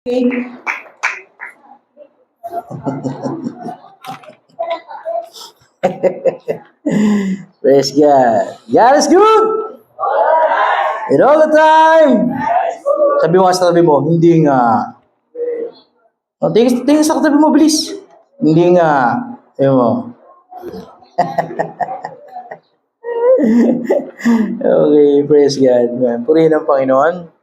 Praise God. God is good! And all the time! Sabi mo nga sa tabi mo, hindi nga. O, tingin sa tabi mo, bilis. Hindi nga. Sabi mo. Okay, praise God. Purihin ang Panginoon.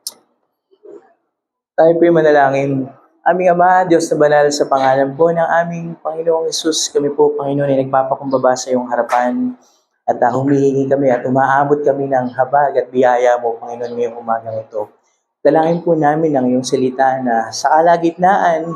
Tayo po'y manalangin. Aming Ama, Diyos na banal, sa pangalan po ng aming Panginoong Hesus, kami po, Panginoon, ay nagpapakumbaba sa iyong harapan at humihingi kami at umaabot kami ng habag at biyaya mo, Panginoon, ngayong umagang ito. Dalangin po namin ang iyong salita na sa kalagitnaan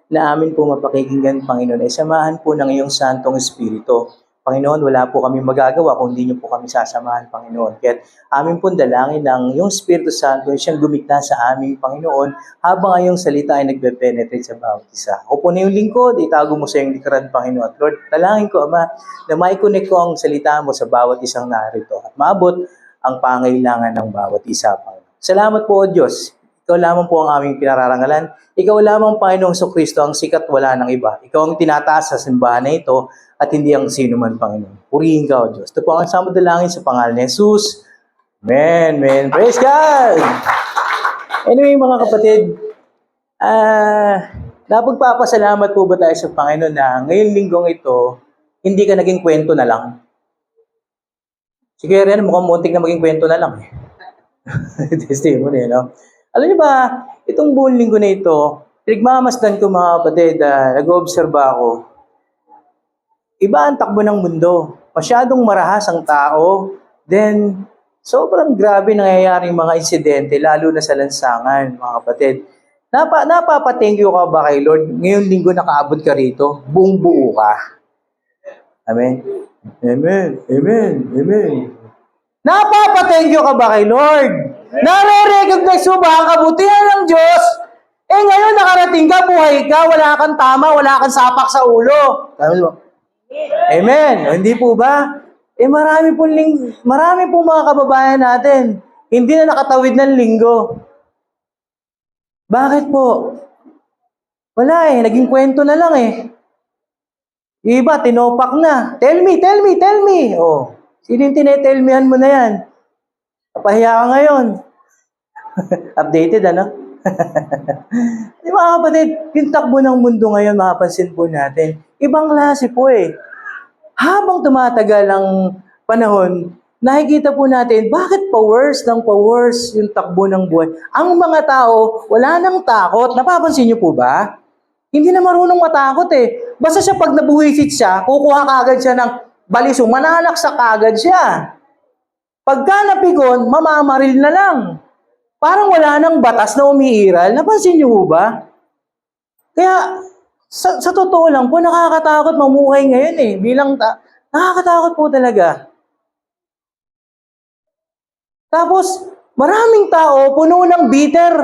na amin po mapakikinggan, Panginoon, ay samahan po ng iyong Santong Espiritu. Panginoon, wala po kami magagawa kung hindi niyo po kami sasamahan, Panginoon. Kaya amin po dalangin ng iyong Espiritu Santo ay siyang gumita sa aming Panginoon habang ang iyong salita ay nagpe-penetrate sa bawat isa. Ako po na yung lingkod, itago mo sa iyong likaran, Panginoon. At Lord, dalangin ko, Ama, na mai-connect ko ang salita mo sa bawat isang narito at maabot ang pangailangan ng bawat isa, Panginoon. Salamat po, O Diyos. Ikaw lamang po ang aming pinararangalan. Ikaw lamang, Panginoong Kristo, ang sikat, wala ng iba. Ikaw ang tinataas sa simbahan na ito at hindi ang sino man, Panginoon. Purihin ka, O Diyos. Ito po ang sama dalangin sa pangalan ni Jesus. Amen, amen. Praise God! Anyway, mga kapatid, napagpapasalamat po ba tayo sa Panginoon na ngayong linggong ito, hindi ka naging kwento na lang? Sige, Ren, mukhang muntik na maging kwento na lang. Testimony, no? Alam niyo ba, itong buong linggo na ito, pinagmamasdan ko, mga kapatid, nag-oobserba ako. Iba ang takbo ng mundo. Masyadong marahas ang tao. Then, sobrang grabe nangyayaring mga insidente, lalo na sa lansangan, mga kapatid. Napapathank you ka ba kay Lord? Ngayong linggo nakaabot ka rito, buong buo ka. Amen? Amen. Amen. Amen. Napapathank you ka ba kay Lord? Nare-recognize mo ba ang kabutihan ng Diyos? Eh ngayon nakarating ka, buhay ka, wala kang tama, wala kang sapak sa ulo. Amen. O, hindi po ba? Eh marami po mga kababayan natin, hindi na nakatawid ng linggo. Bakit po? Wala eh, naging kwento na lang eh. Iba, tinopak na. Tell me. Oh, sino yung tinetelmihan mo na yan? Napahiya ka ngayon. Updated, ano? Di ba, kapatid, yung takbo ng mundo ngayon, makapansin po natin, ibang klase po eh. Habang tumatagal ang panahon, nakikita po natin, bakit pa-worse yung takbo ng buhay? Ang mga tao, wala nang takot. Napapansin niyo po ba? Hindi na marunong matakot eh. Basta siya pag nabuwisit siya, kukuha kagad siya ng baliso, mananaksak kagad siya. Pagka napigon, mamamaril na lang. Parang wala nang batas na umiiral. Napansin niyo ba? Kaya, sa totoo lang po, nakakatakot mamuhay ngayon eh. Nakakatakot po talaga. Tapos, maraming tao, puno ng bitter.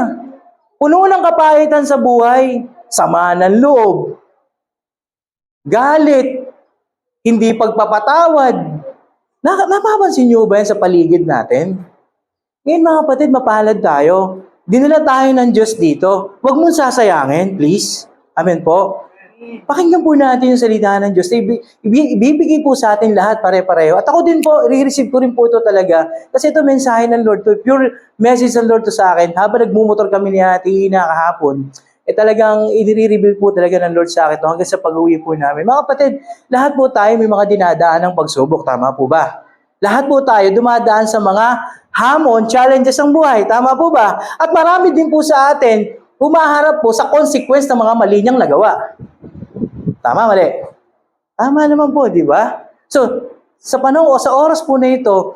Puno ng kapahitan sa buhay. Sama ng loob. Galit. Hindi pagpapatawad. Napapansin niyo ba yan sa paligid natin? Ngayon mga kapatid, mapalad tayo. Dinala tayo ng Diyos dito. Huwag mong sasayangin, please. Amen po. Pakinggan po natin yung salita ng Diyos. Ibibigay po sa atin lahat pare-pareho. At ako din po, re-receive ko rin po ito talaga. Kasi ito mensahe ng Lord. To pure message ng Lord to sa akin. Habang nagmumotor kami ni Ate Ina kahapon, talagang i-reveal po talaga ng Lord sa akin ito hanggang sa pag-uwi po namin. Mga kapatid, lahat po tayo may mga dinadaan ng pagsubok. Tama po ba? Lahat po tayo dumadaan sa mga hamon, challenges ng buhay. Tama po ba? At marami din po sa atin humaharap po sa consequence ng mga mali niyang nagawa. Tama, mali? Tama naman po, di ba? So, sa panahon o sa oras po na ito,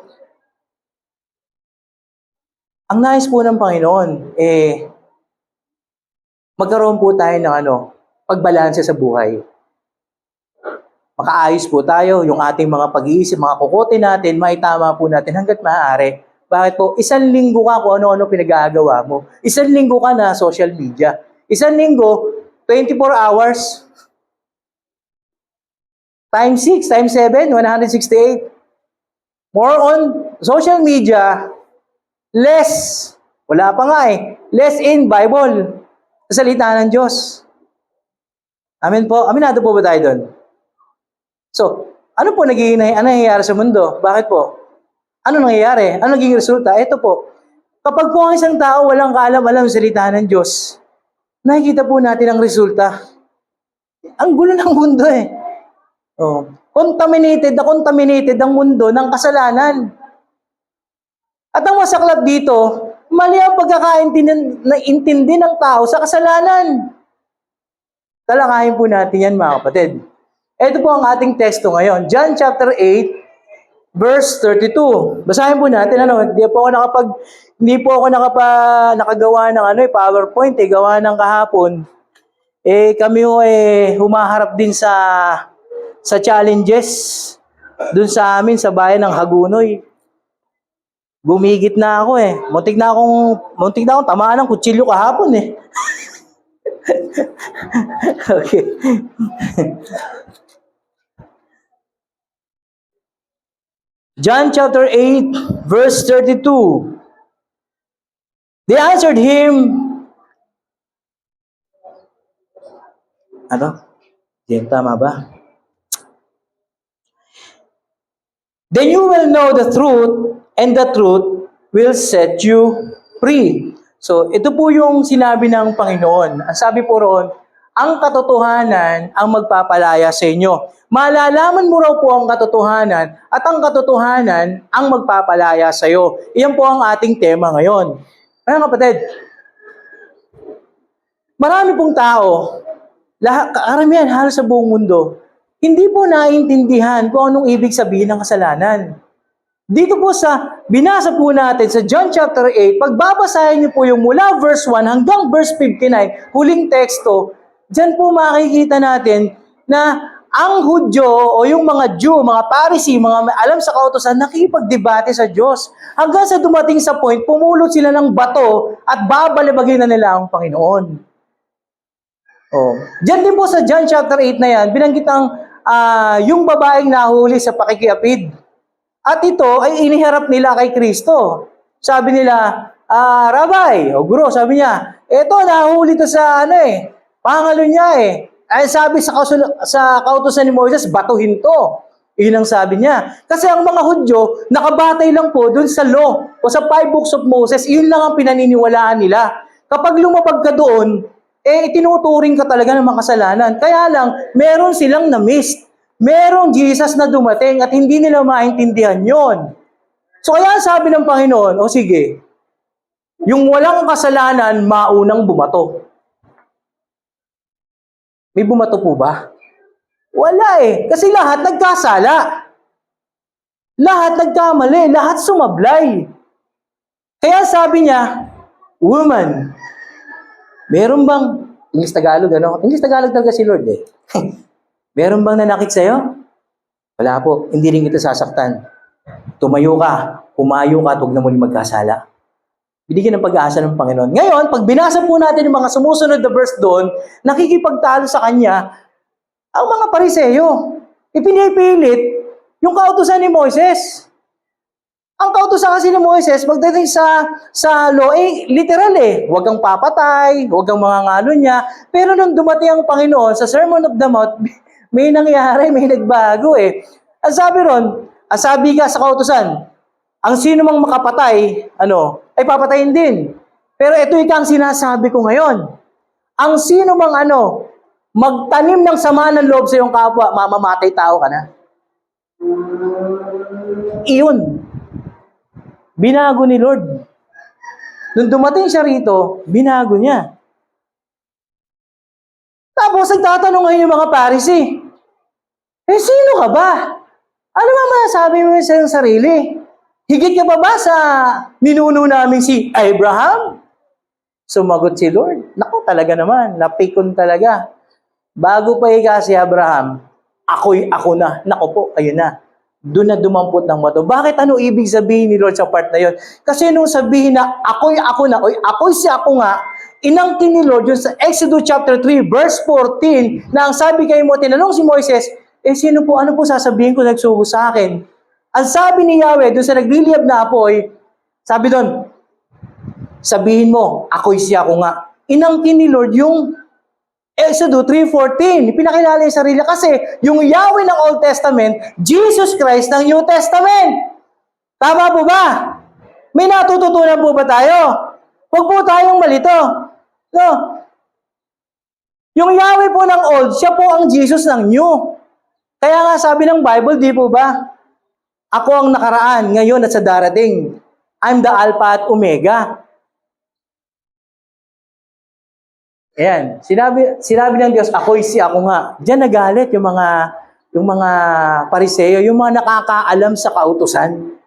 ang nais po ng Panginoon, magkaroon po tayo ng pagbalanse sa buhay. Makaayos po tayo, yung ating mga pag-iisip, mga kukote natin, maitama po natin hanggat maaari. Bakit po? Isang linggo ka kung ano-ano pinag-aagawa mo. Isang linggo ka na social media. Isang linggo, 24 hours. Times 6, times 7, 168. More on social media, less. Wala pa nga eh. Less in Bible. sa salita ng Diyos. Amen po? Aminado po ba tayo doon? So, ano po nangyayari sa mundo? Bakit po? Ano nangyayari? Ano naging resulta? Ito po. Kapag po ang isang tao walang kaalam-alam sa salita ng Diyos, nakikita po natin ang resulta. Ang gulo ng mundo eh. Oh. Contaminated ang mundo ng kasalanan. At ang masaklap dito, mali ang pagkakaintindi ng tao sa kasalanan. Talakayin po natin yan, mga kapatid. Ito po ang ating teksto ngayon. John chapter 8, verse 32. Basahin po natin. Hindi po ako nakagawa ng PowerPoint. Gawa ng kahapon. Kami humaharap din sa challenges dun sa amin sa bayan ng Hagunoy. Gumigit na ako eh. Muntik na akong tamaan ng kutsilyo kahapon eh. Okay. John chapter 8, verse 32. They answered him, tama ba? Then you will know the truth, and the truth will set you free. So, ito po yung sinabi ng Panginoon. Ang sabi po roon, ang katotohanan ang magpapalaya sa inyo. Malalaman mo raw po ang katotohanan at ang katotohanan ang magpapalaya sa iyo. Iyan po ang ating tema ngayon. Mga kapatid, marami pong tao, karamihan halos sa buong mundo, hindi po naiintindihan kung anong ibig sabihin ng kasalanan. Dito po binasa po natin sa John chapter 8, pagbabasahin niyo po yung mula verse 1 hanggang verse 59, huling teksto, dyan po makikita natin na ang Hudyo o yung mga Jew, mga Pharisee, mga alam sa kautusan, nakipagdebate sa Diyos. Hanggang sa dumating sa point, pumulot sila ng bato at babalibagin na nila ang Panginoon. Diyan din po sa John chapter 8 na yan, binanggit yung babaeng nahuli sa pakikiapid. At ito ay iniharap nila kay Kristo. Sabi nila, Rabbi, o Guro, sabi niya, eto nahuli to sa pangalo niya eh. Ay sabi sa kautusan ni Moises, batuhin to. Iyon ang sabi niya. Kasi ang mga Hudyo, nakabatay lang po dun sa law o sa 5 books of Moses, iyon lang ang pinaniniwalaan nila. Kapag lumapag ka doon, itinuturing ka talaga ng makasalanan. Kaya lang, meron silang na-miss. Merong Jesus na dumating at hindi nila maintindihan yon. So kaya sabi ng Panginoon, sige, yung walang kasalanan, maunang bumato. May bumato po ba? Wala eh. Kasi lahat nagkasala. Lahat nagkamali. Lahat sumablay. Kaya sabi niya, woman, meron bang, English Tagalog, English Tagalog talaga si Lord eh. Meron bang nanakit sa'yo? Wala po. Hindi rin kita sasaktan. Tumayo ka, humayo ka at huwag na muli magkasala. Binigyan ng pag-aasa ng Panginoon. Ngayon, pag binasa po natin yung mga sumusunod na verse doon, nakikipagtalo sa kanya ang mga Pariseyo. Ipinipilit yung kautusan ni Moises. Ang kautusan kasi ni Moises, pagdating sa law, literal eh. Huwag kang papatay, huwag kang mangangalo niya. Pero nung dumating ang Panginoon sa Sermon of the Mount, may nangyari, may nagbago eh. Ang sabi ron, ang sabi ka sa kautusan, ang sino mang makapatay, ay papatayin din. Pero ito ang sinasabi ko ngayon. Ang sino mang magtanim ng sama ng loob sa iyong kapwa, mamamatay tao ka na. Iyon. Binago ni Lord. Nung dumating siya rito, binago niya. Tapos nagtatanong ngayon yung mga Pharisee, sino ka ba? Ano ba masasabi mo sa iyong sarili? Higit ka ba sa ninuno namin si Abraham? Sumagot si Lord. Naku, talaga naman. Napikon talaga. Bago pa ika si Abraham, ako na. Naku po, ayun na. Doon na dumampot ng mato. Bakit ano ibig sabihin ni Lord sa part na yun? Kasi nung sabihin na ako na, ako'y si ako nga, inangkin ni Lord yun sa Exodus chapter 3, verse 14, na ang sabi kay mo, tinanong si Moises, ano po sasabihin ko nagsugo sa akin? Ang sabi ni Yahweh, doon sa nagliliyab na apoy, sabi doon, sabihin mo, ako'y siya ako nga. inangkin ni Lord yung Exodus 3:14. Pinakilala yung sarili kasi yung Yahweh ng Old Testament, Jesus Christ ng New Testament. Tama po ba? May natututunan po ba tayo? Huwag po tayong malito. No? Yung Yahweh po ng Old, siya po ang Jesus ng New. Kaya nga sabi ng Bible, di po ba? Ako ang nakaraan, ngayon at sa darating. I'm the Alpha at Omega. Ayan, sinabi ng Diyos, ako'y si ako nga. Diyan nagalit yung mga Pariseo, yung mga nakakaalam sa kautusan.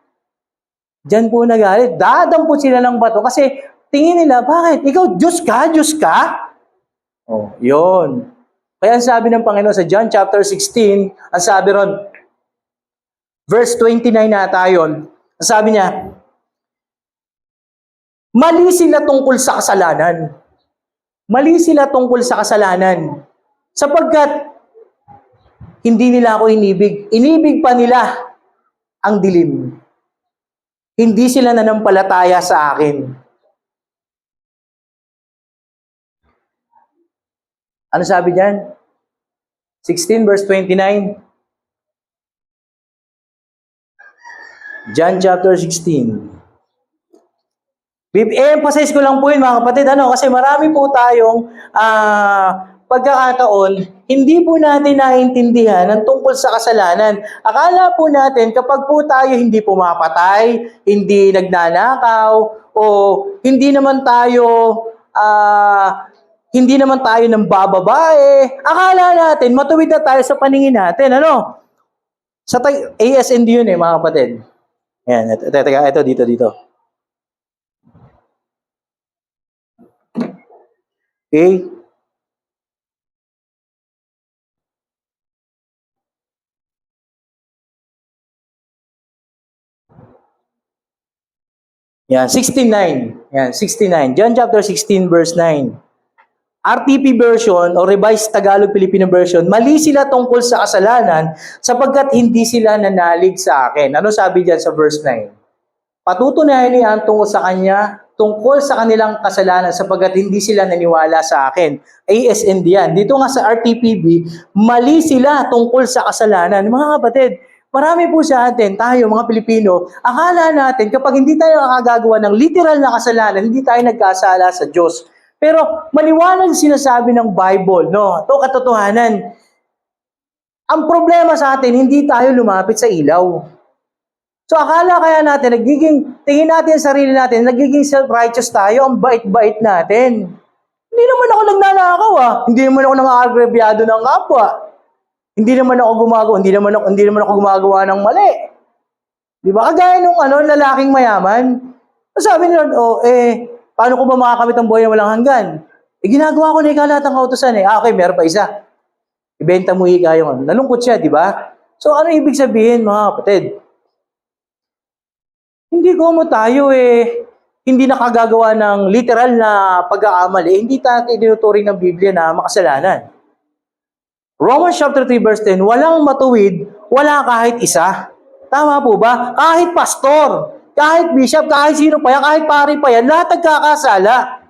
Diyan po nagalit. Dadampot sila ng bato kasi tingin nila, bakit? Ikaw Diyos ka? Diyos ka? Oh, yun. Kaya ang sabi ng Panginoon sa John chapter 16, ang sabi ron, verse 29 na tayo, ang sabi niya, mali sila tungkol sa kasalanan. Mali sila tungkol sa kasalanan. Sapagkat hindi nila ako inibig. Inibig pa nila ang dilim. Hindi sila nanampalataya sa akin. Ano sabi diyan? 16 verse 29. John chapter 16. I-emphasize ko lang po yun mga kapatid, kasi marami po tayong pagkakataon, hindi po natin naiintindihan ang tungkol sa kasalanan. Akala po natin kapag po tayo hindi pumapatay, hindi nagnanakaw, o hindi naman tayo ng bababae, akala natin matuwid na tayo sa paningin natin. Sa ASND yun mga kapatid. Ayan, ito dito. Okay? Yan, 69. Yan, 69. John chapter 16 verse 9. RTP version o Revised Tagalog Filipino version, mali sila tungkol sa kasalanan sapagkat hindi sila nanalig sa akin. Ano sabi diyan sa verse 9? Patutunayan niya tungkol sa kanilang kasalanan sapagkat hindi sila naniwala sa akin. ASND yan. Dito nga sa RTPB, mali sila tungkol sa kasalanan. Mga kapatid, marami po sa atin, tayo mga Pilipino, akala natin kapag hindi tayo nakagagawa ng literal na kasalanan, hindi tayo nagkasala sa Diyos. Pero maliwanag sinasabi ng Bible, ito katotohanan. Ang problema sa atin, hindi tayo lumapit sa ilaw. So akala kaya natin, tingin natin sa sarili natin, nagiging self-righteous tayo, ang bait-bait natin. Hindi naman ako nagnanakaw Hindi naman ako nang-agrabyado ng kapwa. Hindi naman ako gumagawa ng mali. Di ba? Kagaya nung lalaking mayaman. Sabi ni Lord, paano ko ba makakamit ang buhay na walang hanggan? Ginagawa ko na lahat ng kautusan okay, meron pa isa. Ibenta mo yung nalungkot siya, di ba? So ano ibig sabihin mga kapatid? Hindi mo tayo hindi nakagagawa ng literal na pag-aamal hindi tayo tinuturing ng Biblia na makasalanan. Romans chapter 3 verse 10, walang matuwid, wala kahit isa. Tama po ba? Kahit pastor, kahit bishop, kahit sino pa yan, kahit pari pa yan, lahat nagkakasala.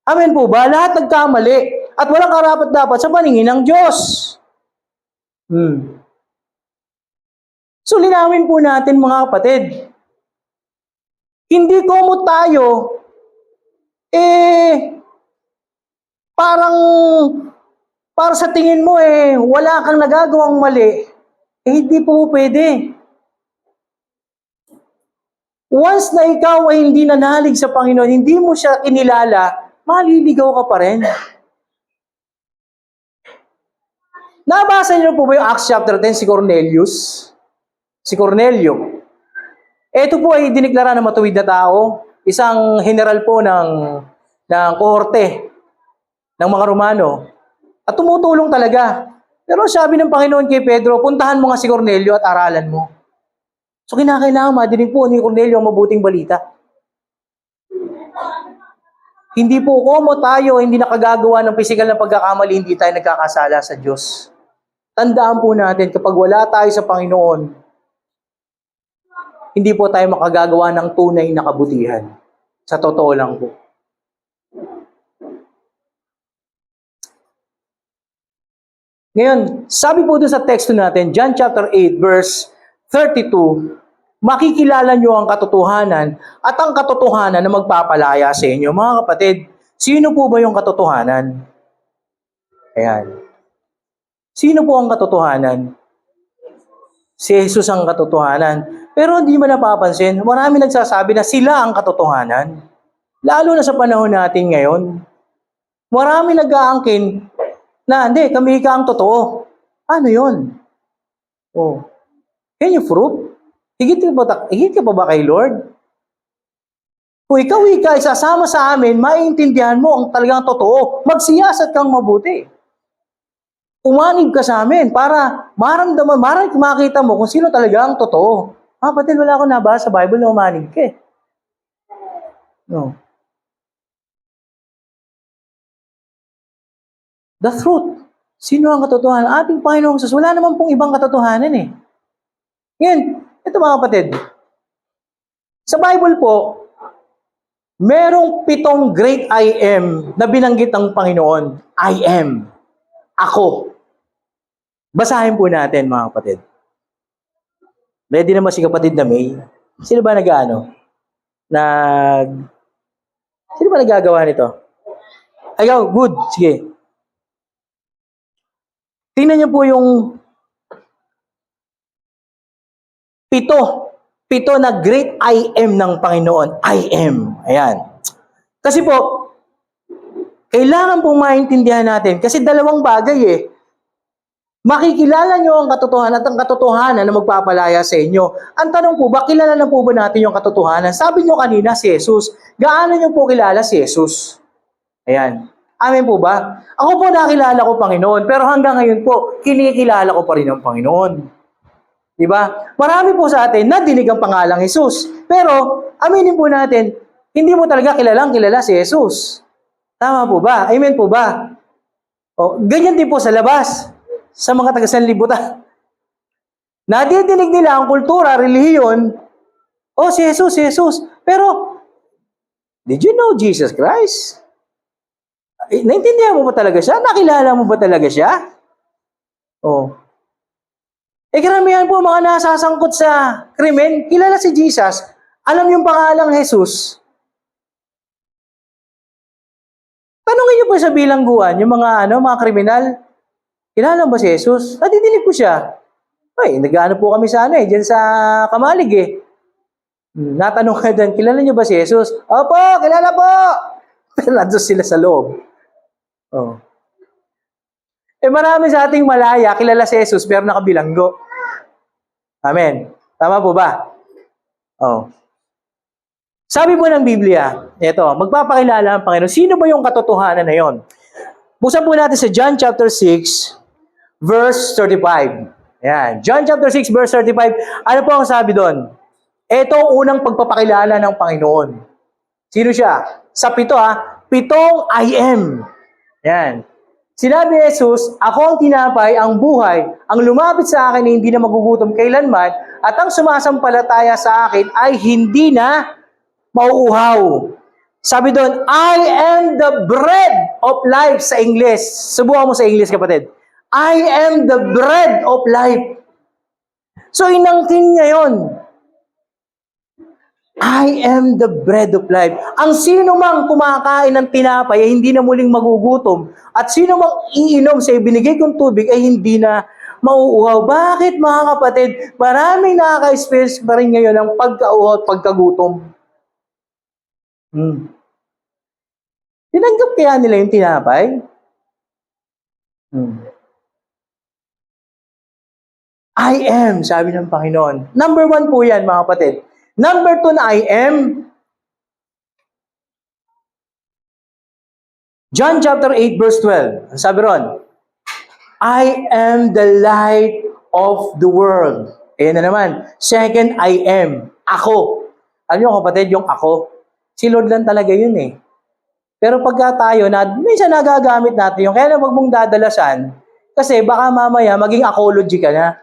Amen po ba? Lahat nagkamali. At walang karapat-dapat sa paningin ng Diyos. So linawin po natin mga kapatid. Hindi mo tayo, para sa tingin mo wala kang nagagawang mali, hindi po pwede. Once na ikaw ay hindi nanalig sa Panginoon, hindi mo siya kinilala, maliligaw ka pa rin. Nabasa niyo po ba yung Acts chapter 10 si Cornelius? Si Cornelio. Ito po ay diniklara na matuwid na tao, isang general po ng kohorte ng mga Romano. At tumutulong talaga. Pero sabi ng Panginoon kay Pedro, puntahan mo nga si Cornelio at aralan mo. So kinakailangan madinig po ni Cornelio ang mabuting balita. Hindi po tayo hindi nakagagawa ng pisikal na pagkakamali, hindi tayo nagkakasala sa Diyos. Tandaan po natin, kapag wala tayo sa Panginoon, hindi po tayo makagagawa ng tunay na kabutihan. Sa totoo lang po. Ngayon, sabi po doon sa teksto natin, John chapter 8, verse 32, makikilala nyo ang katotohanan at ang katotohanan na magpapalaya sa inyo. Mga kapatid, sino po ba yung katotohanan? Ayan. Sino po ang katotohanan? Si Jesus ang katotohanan. Pero hindi mo napapansin, marami nagsasabi na sila ang katotohanan. Lalo na sa panahon natin ngayon. Marami nag-aangkin na, hindi, kami ka ang totoo. Ano yun? Oh. Can you prove? Higit ka pa ba kay Lord? Kung ikaw isasama sa amin, maiintindihan mo ang talagang totoo. Magsiyasat kang mabuti. Umanib ka sa amin para maramdaman, makita mo kung sino talaga ang totoo. Kapatid, wala akong nabasa sa Bible na umanib ka eh. No. The truth. Sino ang katotohanan? Ating Panginoong Jesus. Wala naman pong ibang katotohanan eh. Ngayon, ito mga kapatid. Sa Bible po, merong 7 great I am na binanggit ng Panginoon. I am. Ako. Basahin po natin mga kapatid. Ready naman si kapatid na May. Sino ba Sino ba nagagawa nito? Ayaw, good. Sige. Tingnan niyo po yung 7 na great I am ng Panginoon. I am. Ayan. Kasi po, kailangan pong maintindihan natin. Kasi dalawang bagay eh. Makikilala nyo ang katotohanan at ang katotohanan na magpapalaya sa inyo. Ang tanong po ba, kilala na po ba natin yung katotohanan? Sabi nyo kanina, si Jesus. Gaano nyo po kilala si Jesus? Ayan. Amen po ba? Ako po nakilala ko Panginoon, pero hanggang ngayon po, kinikilala ko pa rin ang Panginoon. Diba? Marami po sa atin nadinig ang pangalang Jesus. Pero, aminin po natin, hindi mo talaga kilala si Jesus. Tama po ba? Amen po ba? O, ganyan din po sa labas. Sa mga taga-sanlibutan. Nadidinig nila ang kultura, relihiyon, si Jesus. Pero, did you know Jesus Christ? Naintindihan mo ba talaga siya? Nakilala mo ba talaga siya? Karamihan po mga nasasangkot sa krimen, kilala si Jesus. Alam yung pangalang Jesus. Tanungin niyo po sa bilangguan, yung mga kriminal, kilala ba si Jesus? Nadidinig ko siya. Nag-ano po kami dyan sa Kamalig eh. Natanong ka doon, kilala niyo ba si Jesus? Opo, kilala po! Pero nandun sila sa loob. Marami sa ating malaya, kilala si Jesus, pero nakabilanggo. Amen. Tama po ba? Sabi po ng Biblia, magpapakilala ang Panginoon. Sino ba yung katotohanan na yon? Buksan po natin sa John chapter 6, verse 35. Ayan. John chapter 6, verse 35. Ano po ang sabi doon? Ito ang unang pagpapakilala ng Panginoon. Sino siya? Sa 7 I am. Ayan. Sinabi ni Jesus, ako ang tinapay, ang buhay, ang lumapit sa akin ay hindi na magugutom kailanman, at ang sumasampalataya sa akin ay hindi na mauuhaw. Sabi doon, I am the bread of life sa English. Subukan mo sa English, kapatid. I am the bread of life. So, inangkin niya yun. I am the bread of life. Ang sino mang kumakain ng tinapay ay hindi na muling magugutom. At sino mang iinom sa ibinigay kong tubig ay hindi na mauuhaw. Bakit mga kapatid? Maraming nakaka-experience pa rin ngayon ng pagkauhaw at pagkagutom. Tinanggap kaya nila yung tinapay? I am, sabi ng Panginoon. Number 1 po yan, mga kapatid. Number 2 na I am, John chapter 8, verse 12. Sabi ron, I am the light of the world. Ayan na naman. Second, I am. Ako. Alam niyo kapatid, yung ako, si Lord lang talaga yun eh. Pero pagka tayo, minsan nagagamit natin yung, kaya na wag mong dadalasan, kasi baka mamaya maging apology ka na.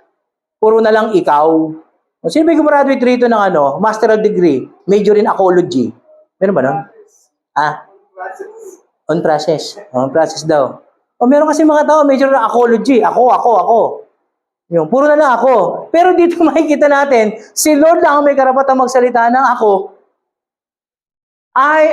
Puro na lang ikaw. Sino ba gumraduate rito ng master degree, major in ecology? Meron ba nun? On process. On process daw. O meron kasi mga tao, medyo na apology. Ako. Yung, puro na lang ako. Pero dito makikita natin, si Lord lang ang may karapatang magsalita ng ako. I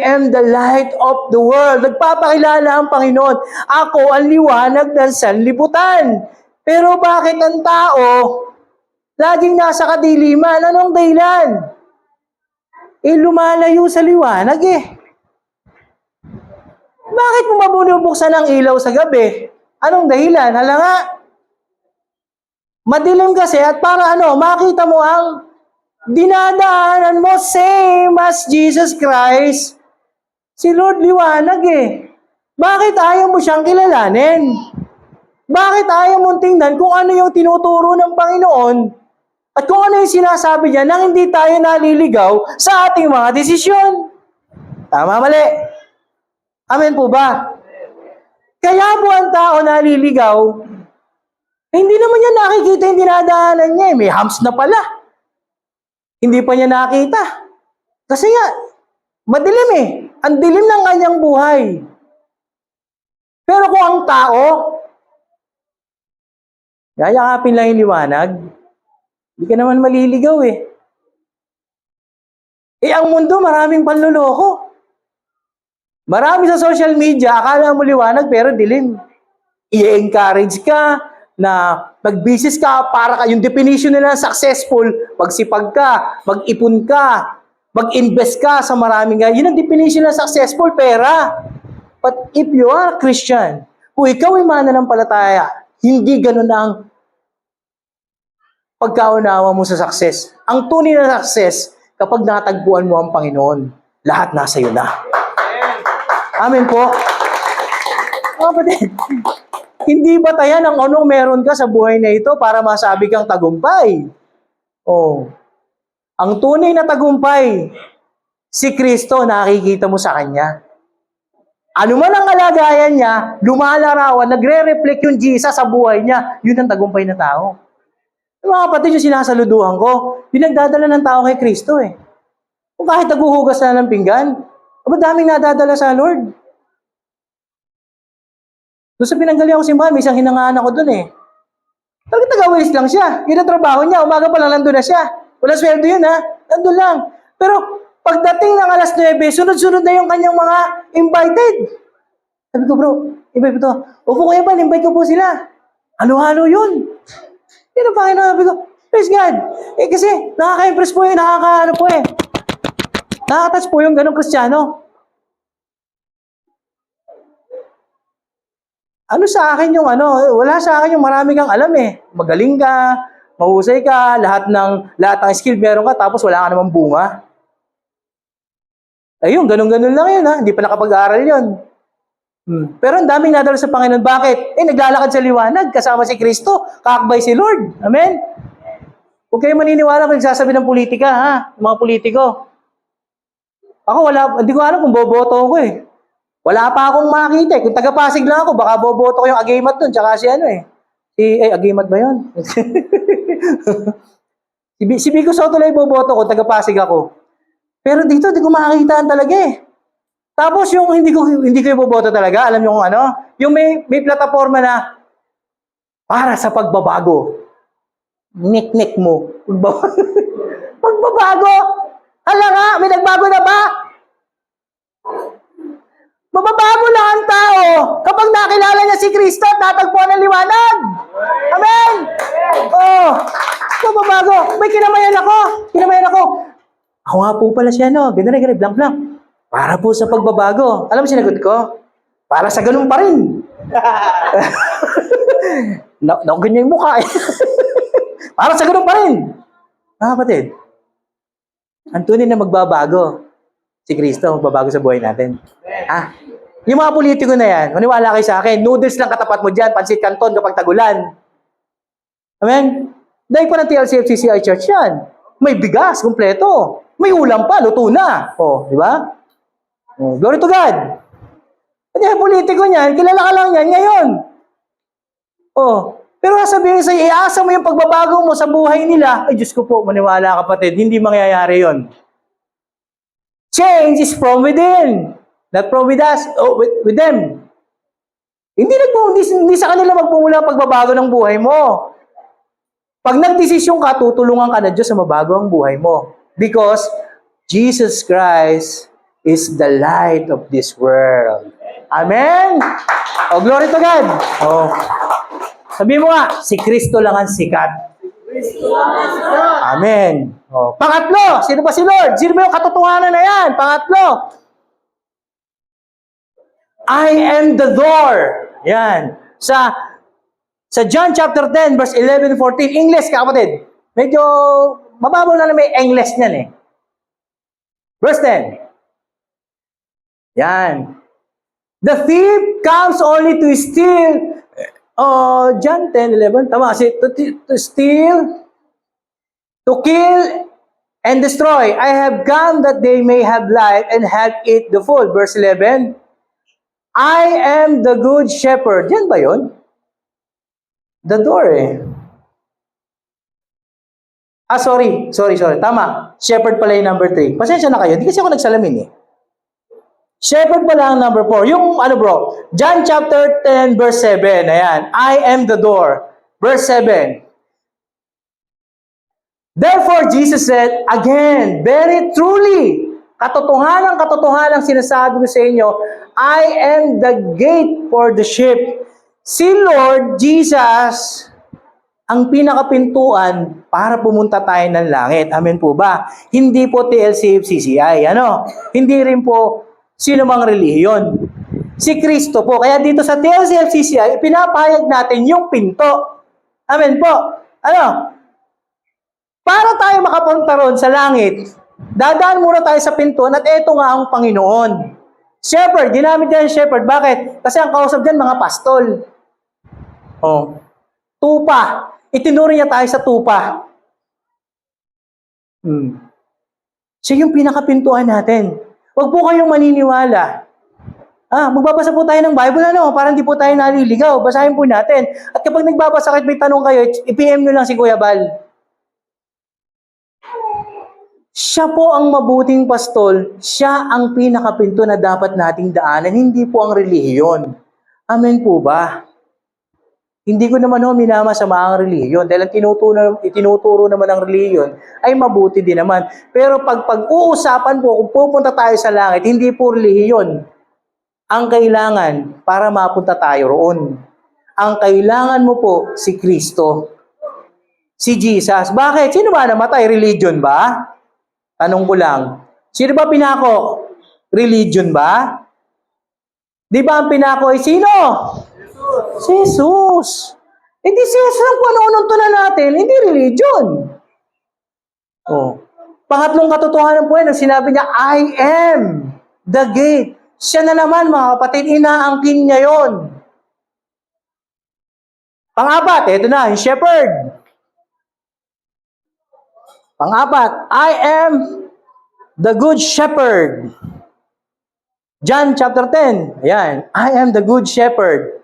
am the light of the world. Nagpapakilala ang Panginoon. Ako ang liwanag ng sanlibutan. Pero bakit ang tao laging nasa kadiliman? Anong dahilan? Lumalayo sa liwanag Bakit mo mabubuksan ang ilaw sa gabi? Anong dahilan? Hala nga. Madilim kasi at para makita mo ang dinadaanan mo, same as Jesus Christ. Si Lord liwanag Bakit ayaw mo siyang kilalanin? Bakit ayaw mong tingnan kung ano yung tinuturo ng Panginoon at kung ano yung sinasabi niya nang hindi tayo naliligaw sa ating mga desisyon? Tama, mali? Amen po ba? Kaya po ang tao naliligaw, hindi naman niya nakikita yung dinadaanan niya May humps na pala. Hindi pa niya nakita. Kasi nga, madilim Ang dilim ng kanyang buhay. Pero kung ang tao, yayakapin lang yung liwanag, hindi ka naman maliligaw ang mundo, maraming panluloko. Marami sa social media, akala mo liwanag pero dilim. I-encourage ka na mag-business ka para yung definition nila ng successful, magsipag ka, mag-ipon ka, mag-invest ka sa maraming yun ang definition ng successful, pera. But if you are a Christian, kung ikaw ay mananampalataya, hindi ganun ang pagkaunawa mo sa success. Ang tunay na success, kapag natagpuan mo ang Panginoon, lahat nasa iyo na. Amen po. Kapatid, hindi ba tayan ang anong meron ka sa buhay na ito para masabi kang tagumpay? Ang tunay na tagumpay, si Kristo, nakikita mo sa Kanya. Ano man ang kalagayan niya, lumalarawan, nagre-reflect yung Jesus sa buhay niya, yun ang tagumpay na tao. Mga kapatid, yung sinasaluduhan ko, pinagdadala ng tao kay Kristo Kung kahit naguhugas na ng pinggan, daming nadadala sa Lord. Doon sa pinanggalingan ko simbahan, may isang hinangaan ako doon Talagang taga-waste lang siya. Yun ang trabaho niya. Umaga pa lang nandun na siya. Walang sweldo yun Nandun lang. Pero pagdating ng alas 9, sunod-sunod na yung kanyang mga invited. Sabi ko, bro, invite ko to. Opo kayo ba, invite ko po sila. Halo-halo yun. Yun ang Panginoon. Sabi ko, praise God. Kasi nakaka-impress po nakaka-touch po yung ganong Kristiyano. Ano sa akin yung wala sa akin yung marami kang alam Magaling ka, mahusay ka, lahat ng skill meron ka, tapos wala ka namang bunga. Ayun, ganun-ganun lang yun Hindi pa nakapag-aaral yun. Pero ang daming nadala sa Panginoon. Bakit? Naglalakad sa liwanag, kasama si Kristo, kakbay si Lord. Amen? Huwag kayo maniniwala kung nagsasabi ng politika, mga politiko. Ako hindi ko alam kung boboto ako Wala pa akong makita Kung taga-Pasig lang ako, baka boboto ko yung Agimat dun, tsaka si Agimat ba yun? si Vico Soto lang boboto ko, taga-Pasig ako. Pero dito, hindi ko makakitaan talaga Tapos yung hindi ko boboto talaga, alam niyo kung yung may plataforma na para sa pagbabago. Nik-nik mo. Pagbabago? Hala nga, may nagbago na ba? Mababago lang ang tao kapag nakilala niya si Kristo at natagpuan ng liwanag. Amen! Mababago. May kinamayan ako. Ako nga po pala siya, Ganun, blank. Para po sa pagbabago. Alam mo sinagot ko? Para sa ganun pa rin. Ganyan yung mukha Para sa ganun pa rin. Kapatid, ang tunay na magbabago, si Kristo magbabago sa buhay natin. Yung mga politiko na yan, maniwala kayo sa akin, noodles lang katapat mo dyan, pansit canton kapag tagulan. Amen? Dahil pa ng TLCFCCI Church yan. May bigas, kumpleto. May ulam pa, luto na. Di ba? Glory to God. At yung politiko niyan, kilala ka lang yan ngayon. Pero sabihin sa'yo, iasa mo yung pagbabago mo sa buhay nila. Ay, Diyos ko po, maniwala kapatid, hindi mangyayari yon. Change is from within. Not from with us, with them. Hindi sa kanila magpumula ang pagbabago ng buhay mo. Pag nagdesisyon ka, tutulungan ka na Diyos sa mabago ang buhay mo. Because Jesus Christ is the light of this world. Amen? Oh, glory to God. Oh. Sabi mo nga, si Kristo lang ang sikat. Amen. Oh. Pangatlo, sino ba si Lord? Sino ba yung katotohanan na yan? Pangatlo, I am the door. Yan. Sa John chapter 10, verse 11 and 14, English, kapatid. Medyo mababaw na may English niyan eh. Verse 10. Yan. The thief comes only to steal. John 10:11. Tama kasi to steal, to kill, and destroy. I have come that they may have life and have it the full. Verse 11. I am the good shepherd. Yan ba yun? The door eh. Sorry. Tama. Shepherd pala yung number 3. Pasensya na kayo. Di kasi ako nagsalamin eh. Shepherd pala ang number 4. Yung bro? John chapter 10 verse 7. Ayan. I am the door. Verse 7. Therefore, Jesus said, again, very truly, katotohanan sinasabi ko sa inyo, I am the gate for the sheep. Si Lord Jesus ang pinakapintuan para pumunta tayo ng langit. Amen po ba? Hindi po TLCFCCI. Hindi rin po sino mang relihiyon. Si Kristo po. Kaya dito sa TLCFCCI, pinapahayag natin yung pinto. Amen po. Para tayo makapunta ron sa langit, dadaan muna tayo sa pintuan at eto nga ang Panginoon. Shepherd, ginamit niya yung shepherd. Bakit? Kasi ang kausap dyan, mga pastol. Tupa. Itinuri niya tayo sa tupa. Siya yung pinakapintuan natin. Huwag po kayong maniniwala. Magbabasa po tayo ng Bible, para hindi po tayo naliligaw. Basahin po natin. At kapag nagbabasa kahit may tanong kayo, i-PM nyo lang si Kuya Bal. Siya po ang mabuting pastol, siya ang pinakapinto na dapat nating daanan, hindi po ang relihiyon. Amen po ba? Hindi ko naman minamasama ang relihiyon dahil ang itinuturo naman ng relihiyon ay mabuti din naman. Pero pag-uusapan po kung pupunta tayo sa langit, hindi po relihiyon ang kailangan para mapunta tayo roon. Ang kailangan mo po si Kristo, si Jesus. Bakit? Sino ba namatay? Religion ba? Tanong ko lang, sino ba pinako? Religion ba? Di ba ang pinako ay sino? Si Jesus. Hindi si Jesus ang panununtunan natin, hindi religion. Pangatlong katotohanan po yan, ang sinabi niya, I am the gate. Siya na naman, mga kapatid, inaangkin niya yon. Pang-apat, eto na, yung shepherd. Pang-apat, I am the good shepherd. John chapter 10. Ayan, I am the good shepherd.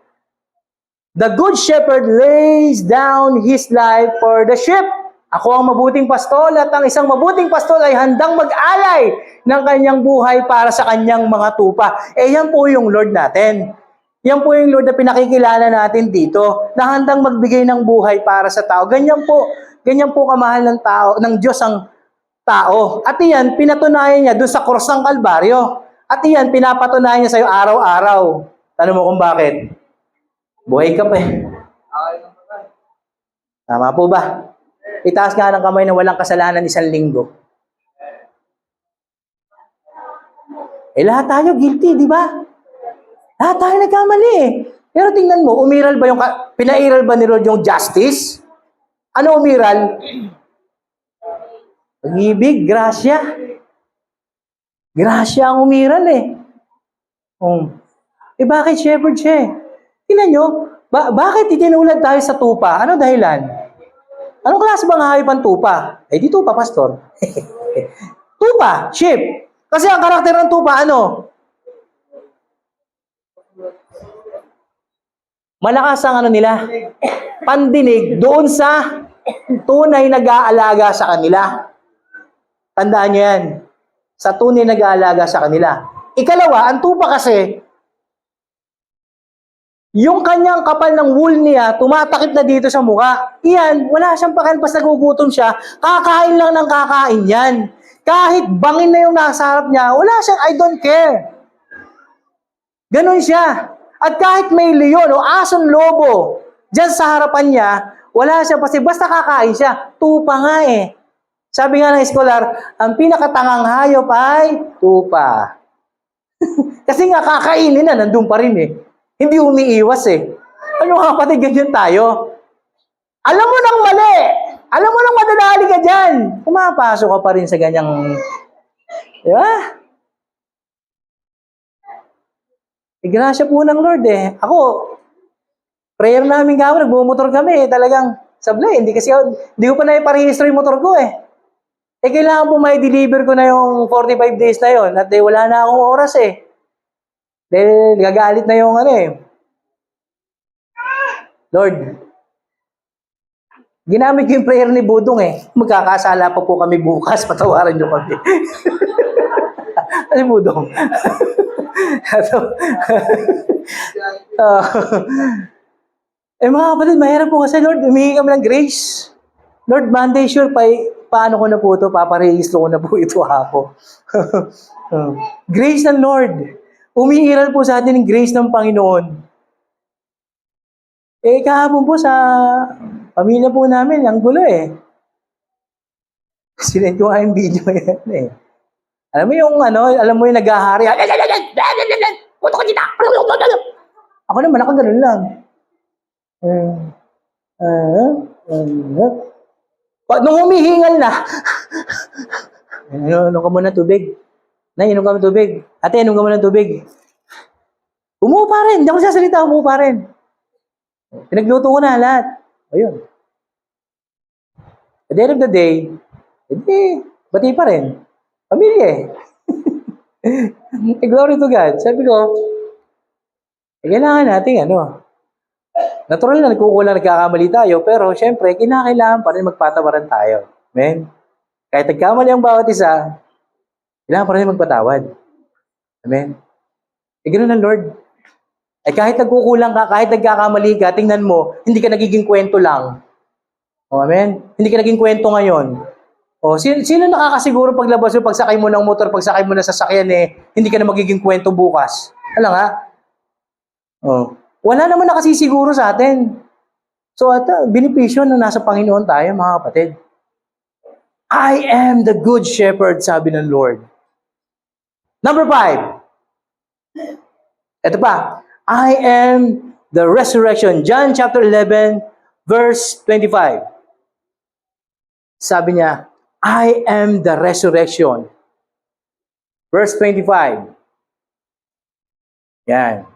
The good shepherd lays down his life for the sheep. Ako ang mabuting pastol at ang isang mabuting pastol ay handang mag-alay ng kanyang buhay para sa kanyang mga tupa. Yan po yung Lord natin. Yan po yung Lord na pinakikilala natin dito, na handang magbigay ng buhay para sa tao. Ganyan po kamahal ng tao, ng Diyos ang tao. At iyan, pinatunayan niya doon sa krus ng Kalbaryo. At iyan, pinapatunayan niya sa iyo araw-araw. Tanong mo kung bakit? Buhay ka pa eh. Tama po ba? Itaas nga ng kamay na walang kasalanan 1 linggo. Lahat tayo guilty, di ba? Lahat tayo nagkamali eh. Pero tingnan mo, umiral ba pinairal ba ni Lord yung justice? Ano umiral? Pag-ibig, grasya. Grasya ang umiral eh. Bakit shepherd siya eh? Tingnan nyo, bakit itinulad tayo sa tupa? Ano dahilan? Anong klase bang hayop ang tupa? Di tupa, pastor. Tupa, sheep. Kasi ang karakter ng tupa, malakas ang nila? Pandinig doon sa tunay nag-aalaga sa kanila. Tandaan nyo yan. Sa tunay nag-aalaga sa kanila. Ikalawa, ang tupa kasi, yung kanyang kapal ng wool niya, tumatakip na dito sa mukha. Iyan, wala siyang pakialam, pas nagugutom siya, kakain lang ng kakain yan. Kahit bangin na yung nasa harap niya, wala siyang, I don't care. Ganon siya. At kahit may leon o asong lobo, dyan sa harapan niya, wala siya, kasi basta kakain siya, tupa nga eh. Sabi nga ng eskolar, ang pinakatangang hayop ay tupa. Kasi nga kakainin na, nandun pa rin eh. Hindi umiiwas eh. Ano mga kapatid, ganyan tayo. Alam mo nang mali. Alam mo nang madadali ka dyan. Pumapasok ka pa rin sa ganyang... Di ba? Grasya po ng Lord eh. Ako, prayer namin kami, nagbumotor kami eh. Talagang sablay. Hindi ko pa na-iparehistro yung motor ko eh. Kailangan po may deliver ko na yung 45 days na yon at wala na akong oras eh. Dahil gagalit na yung ano eh. Lord, ginamit ko yung prayer ni Budong eh. Magkakasala pa po kami bukas, patawaran nyo kami. Ano Budong? Mga kapatid, mahirap po kasi Lord, humingi kami ng grace. Lord, Monday sure, paano ko na po ito? Paparehistro ko na po ito ako. Grace ng Lord. Umiiral po sa atin ng grace ng Panginoon. Kahapon po sa pamilya po namin, ang gulo eh. Sinend ko nga yung video yan eh. Alam mo yung naghahari. Puto ko dito! Ako naman, nakaganon lang. Nung humihingal na, inom ka muna tubig. Inom ka muna tubig. Ate, inom ka muna tubig. Umupa rin. Hindi ako sasalita, umupa rin. Pinagluto ko na lahat. Ayun. At the end of the day, bati pa rin. Pamilya eh. Glory to God. Sabi ko, kailangan natin natural na nagkukulang, nagkakamali tayo, pero syempre, kinakailangan pa rin magpatawaran tayo. Amen? Kahit nagkamali ang bawat isa, kailangan pa rin magpatawad. Amen? Ganoon ang Lord. Kahit nagkukulang ka, kahit nagkakamali ka, tingnan mo, hindi ka nagiging kwento lang. Amen? Hindi ka naging kwento ngayon. Sino nakakasiguro paglabas mo, pagsakay mo ng motor, pagsakay mo ng sasakyan hindi ka na magiging kwento bukas? Alam nga? Wala naman nakasisiguro sa atin. So, benepisyo na nasa Panginoon tayo, mga kapatid. I am the good shepherd, sabi ng Lord. Number 5. Ito pa. I am the resurrection. John chapter 11, verse 25. Sabi niya, I am the resurrection. Verse 25. Yan.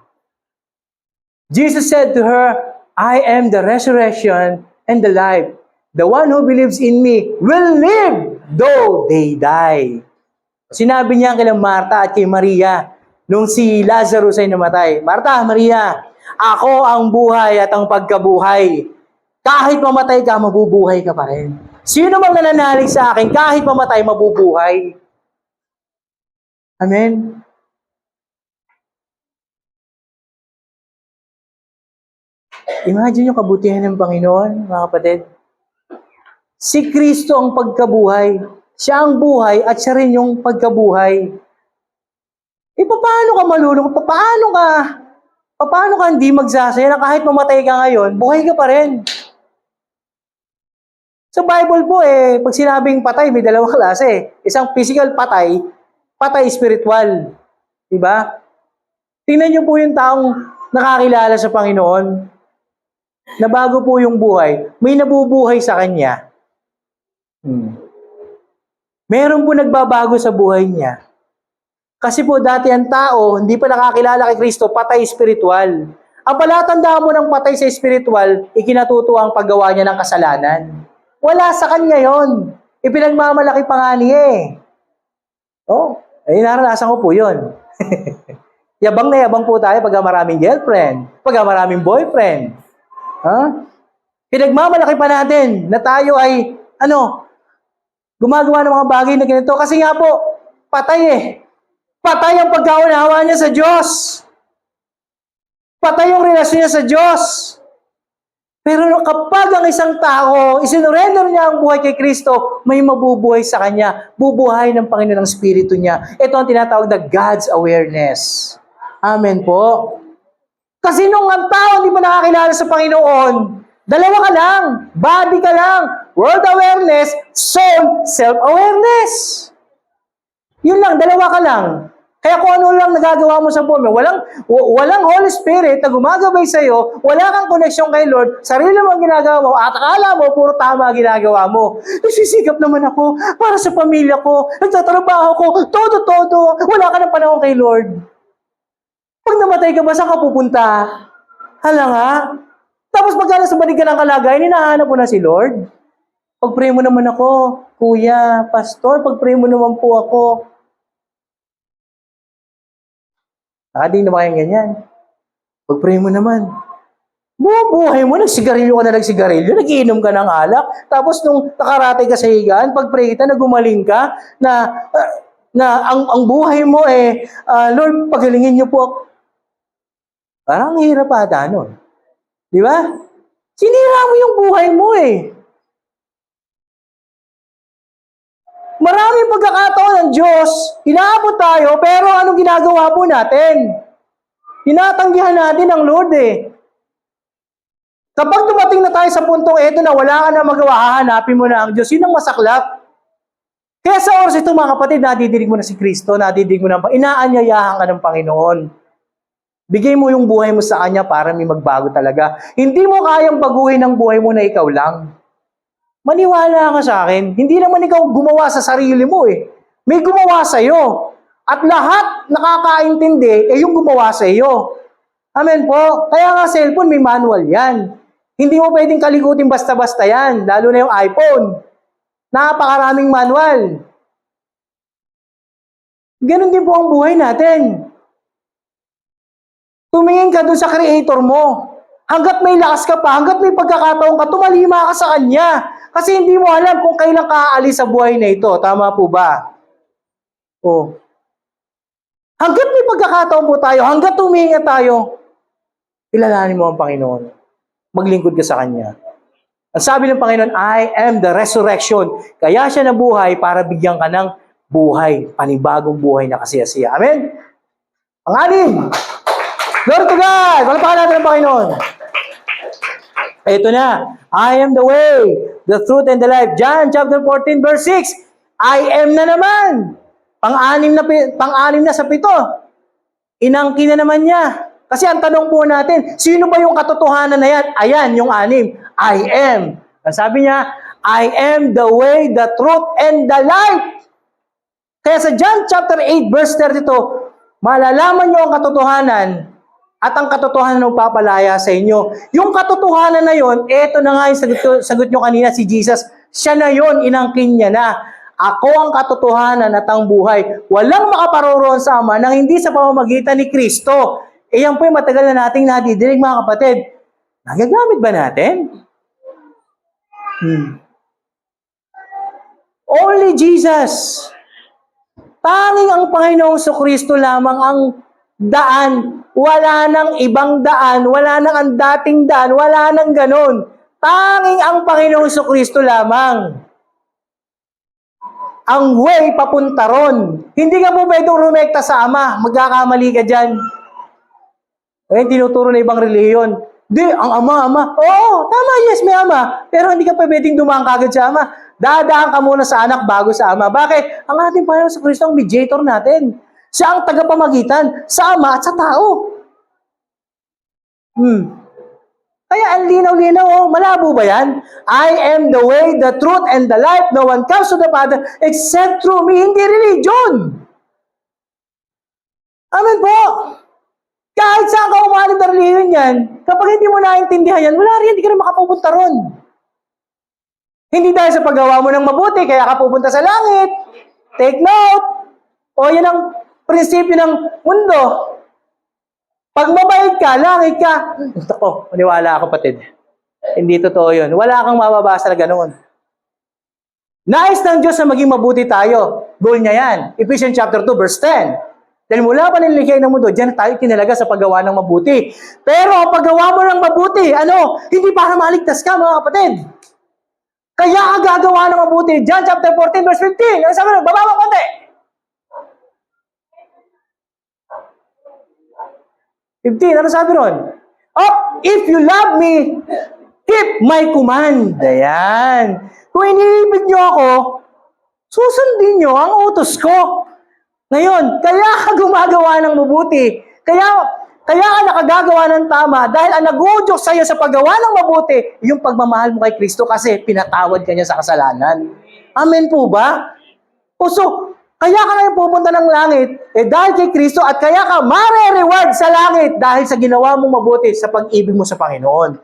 Jesus said to her, I am the resurrection and the life. The one who believes in me will live though they die. Sinabi niya kay Marta at kay Maria nung si Lazarus ay namatay. Marta, Maria, ako ang buhay at ang pagkabuhay. Kahit mamatay ka, mabubuhay ka pa rin. Sino mang nananalig sa akin, kahit mamatay, mabubuhay. Amen? Imagine yung kabutihan ng Panginoon, mga kapatid. Si Kristo ang pagkabuhay. Siya ang buhay at siya rin yung pagkabuhay. Paano ka malulung? Paano ka hindi magsasaya na kahit mamatay ka ngayon, buhay ka pa rin? Sa Bible po pag sinabing patay, may dalawang klase. Isang physical patay, patay spiritual. Diba? Tingnan niyo po yung taong nakakilala sa Panginoon, na bago po yung buhay, may nabubuhay sa kanya. Meron po nagbabago sa buhay niya. Kasi po dati ang tao, hindi pa nakakilala kay Kristo, patay spiritual. Ang palatandaan mo ng patay sa spiritual, ikinatutuwa ang paggawa niya ng kasalanan. Wala sa kanya yon. Ipinagmamalaki pa nga niya naranasan ko po yun. Yabang na yabang po tayo pag maraming girlfriend, pag maraming boyfriend. Pinagmamalaki pa natin na tayo ay, gumagawa ng mga bagay na ganito. Kasi nga po, patay Patay ang pagkaunawa niya sa Diyos. Patay yung relasyon niya sa Diyos. Pero kapag ang isang tao, isinurrender niya ang buhay kay Kristo, may mabubuhay sa kanya. Bubuhay ng Panginoon ng Espiritu niya. Ito ang tinatawag na God's awareness. Amen po. Kasi nung ang tao hindi pa nakakilala sa Panginoon, dalawa ka lang, body ka lang, world awareness, soul, self-awareness. Yun lang, dalawa ka lang. Kaya kung ano lang nagagawa mo sa buhay, walang Holy Spirit na gumagabay sa'yo, wala kang koneksyon kay Lord, sarili mo ang ginagawa mo, at akala mo, puro tama ang ginagawa mo. Nagsisikap naman ako para sa pamilya ko, nagtatrabaho ko, todo, wala ka ng panahon kay Lord. Pag namatay ka ba, saan ka pupunta? Hala nga. Tapos pagka nasa banig ka ng kalagayan, hinahanap mo na si Lord. Pag-pray mo naman ako, Kuya, Pastor, pag-pray mo naman po ako. Nakading naman kayong ganyan. Pag-pray mo naman. Buhay mo, nagsigarilyo ka na nagsigarilyo, nagiinom ka ng alak, tapos nung nakaratay ka sa higaan, pag-pray kita, nagumaling ka, na ang buhay mo Lord, pagalingin niyo po ako. Parang hirap ata nun. Di ba? Sinira mo yung buhay mo Maraming pagkakataon ng Diyos, inaabot tayo, pero anong ginagawa po natin? Tinatanggihan natin ang Lord Kapag dumating na tayo sa puntong eto na wala ka na magawa, hahanapin mo na ang Diyos, yun ang masaklap. Kaya sa oras ito mga kapatid, nadidinig mo na si Kristo, nadidinig mo na, inaanyayahan ka ng Panginoon. Bigay mo yung buhay mo sa Kanya para may magbago talaga. Hindi mo kayang baguhin ang buhay mo na ikaw lang. Maniwala ka sa akin, hindi naman ikaw gumawa sa sarili mo May gumawa sa iyo. At lahat nakakaintindi yung gumawa sa iyo. Amen po. Kaya nga cellphone, may manual yan. Hindi mo pwedeng kalikutin basta-basta yan, lalo na yung iPhone. Napakaraming manual. Ganon din po ang buhay natin. Tumingin ka dun sa creator mo. Hanggat may lakas ka pa, hanggat may pagkakataon ka, tumalima ka sa Kanya. Kasi hindi mo alam kung kailan ka aalis sa buhay na ito. Tama po ba? Hanggat may pagkakataon po tayo, hanggat tuminga tayo, kilalanin mo ang Panginoon. Maglingkod ka sa Kanya. Ang sabi ng Panginoon, I am the resurrection. Kaya siya nabuhay para bigyan ka ng buhay, panibagong buhay na kasiyasiya. Amen? Pangalim! Glory to God! Palpakan natin ang Panginoon. Ito na. I am the way, the truth, and the life. John chapter 14, verse 6. I am na naman. Pang-anim na sa 7. Inangkin na naman niya. Kasi ang tanong po natin, sino ba yung katotohanan na yan? Ayan, yung 6. I am. Ang sabi niya, I am the way, the truth, and the life. Kaya sa John chapter 8, verse 32, malalaman niyo ang katotohanan at ang katotohanan ng papalaya sa inyo. Yung katotohanan na yon, eto na nga yung sagot nyo kanina, si Jesus. Siya na yon, inangkin niya na. Ako ang katotohanan at ang buhay. Walang makaparoroon sa Ama nang hindi sa pamamagitan ni Kristo. Yan po yung matagal na nating nadidinig mga kapatid. Nagagamit ba natin? Only Jesus. Tanging ang Panginoong Kristo lamang ang daan. Wala nang ibang daan, wala nang ang dating daan, wala nang ganon. Tanging ang Panginoong Kristo lamang. Ang way papunta ron. Hindi ka po pwedeng rumekta sa Ama, magkakamali ka dyan. Tinuturo na ibang relihiyon. Di, ang Ama. Oo, tama, yes, may Ama. Pero hindi ka pa pwedeng dumaan kagad sa Ama. Dadaan ka muna sa anak bago sa Ama. Bakit? Ang ating Panginoong Kristo ang mediator natin. Siya ang tagapamagitan sa Ama at sa tao. Kaya ang linaw-linaw, malabo ba yan? I am the way, the truth, and the life. No one comes to the Father except through me. Hindi religion. Amen po. Kahit saan ka umalit na religion yan, kapag hindi mo naintindihan yan, wala rin, hindi ka na makapupunta ron. Hindi dahil sa paggawa mo ng mabuti, kaya ka pupunta sa langit. Take note. O yan ang prinsipyo ng mundo. Pag mabait ka, langit ka. Ako, maniwala ako, kapatid. Hindi totoo yun. Wala kang mababasa na ganoon. Nais ng Diyos na maging mabuti tayo. Goal niya yan. Ephesians chapter 2, verse 10. Dahil mula pa nilikhay ng mundo, diyan tayo tinalaga sa paggawa ng mabuti. Pero ang paggawa mo ng mabuti, hindi para maligtas ka, mga kapatid. Kaya ka gagawa ng mabuti. John chapter 14, verse 15. Ang sabi nun, baba mo konti. 15, ano sabi nun? Oh, if you love me, keep my command. Ayan. Kung iniibig nyo ako, susundin nyo ang utos ko. Ngayon, kaya ka gumagawa ng mabuti. Kaya ka nakagagawa ng tama dahil ang nag-uudyok sa'yo sa paggawa ng mabuti, yung pagmamahal mo kay Kristo kasi pinatawad ka niya sa kasalanan. Amen po ba? O so, kaya ka ngayon pupunta ng langit, dahil kay Kristo at kaya ka mare-reward sa langit dahil sa ginawa mong mabuti sa pag-ibig mo sa Panginoon.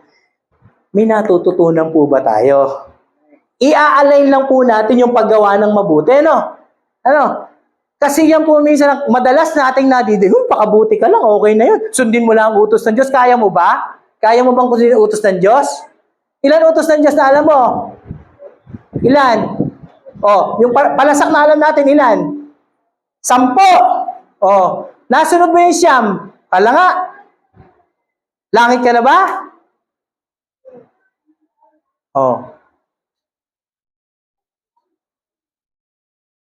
May natututunan po ba tayo? I-align lang po natin yung paggawa ng mabuti, no? Kasi yan po minsan, madalas nating nadidig, pakabuti ka lang, okay na yun. Sundin mo lang ang utos ng Diyos. Kaya mo ba? Kaya mo bang sundin ang utos ng Diyos? Ilan utos ng Diyos na alam mo? Ilan? Yung palasak na alam natin, ilan? 10. Nasunod mo yung 9. Kala nga. Langit ka na ba?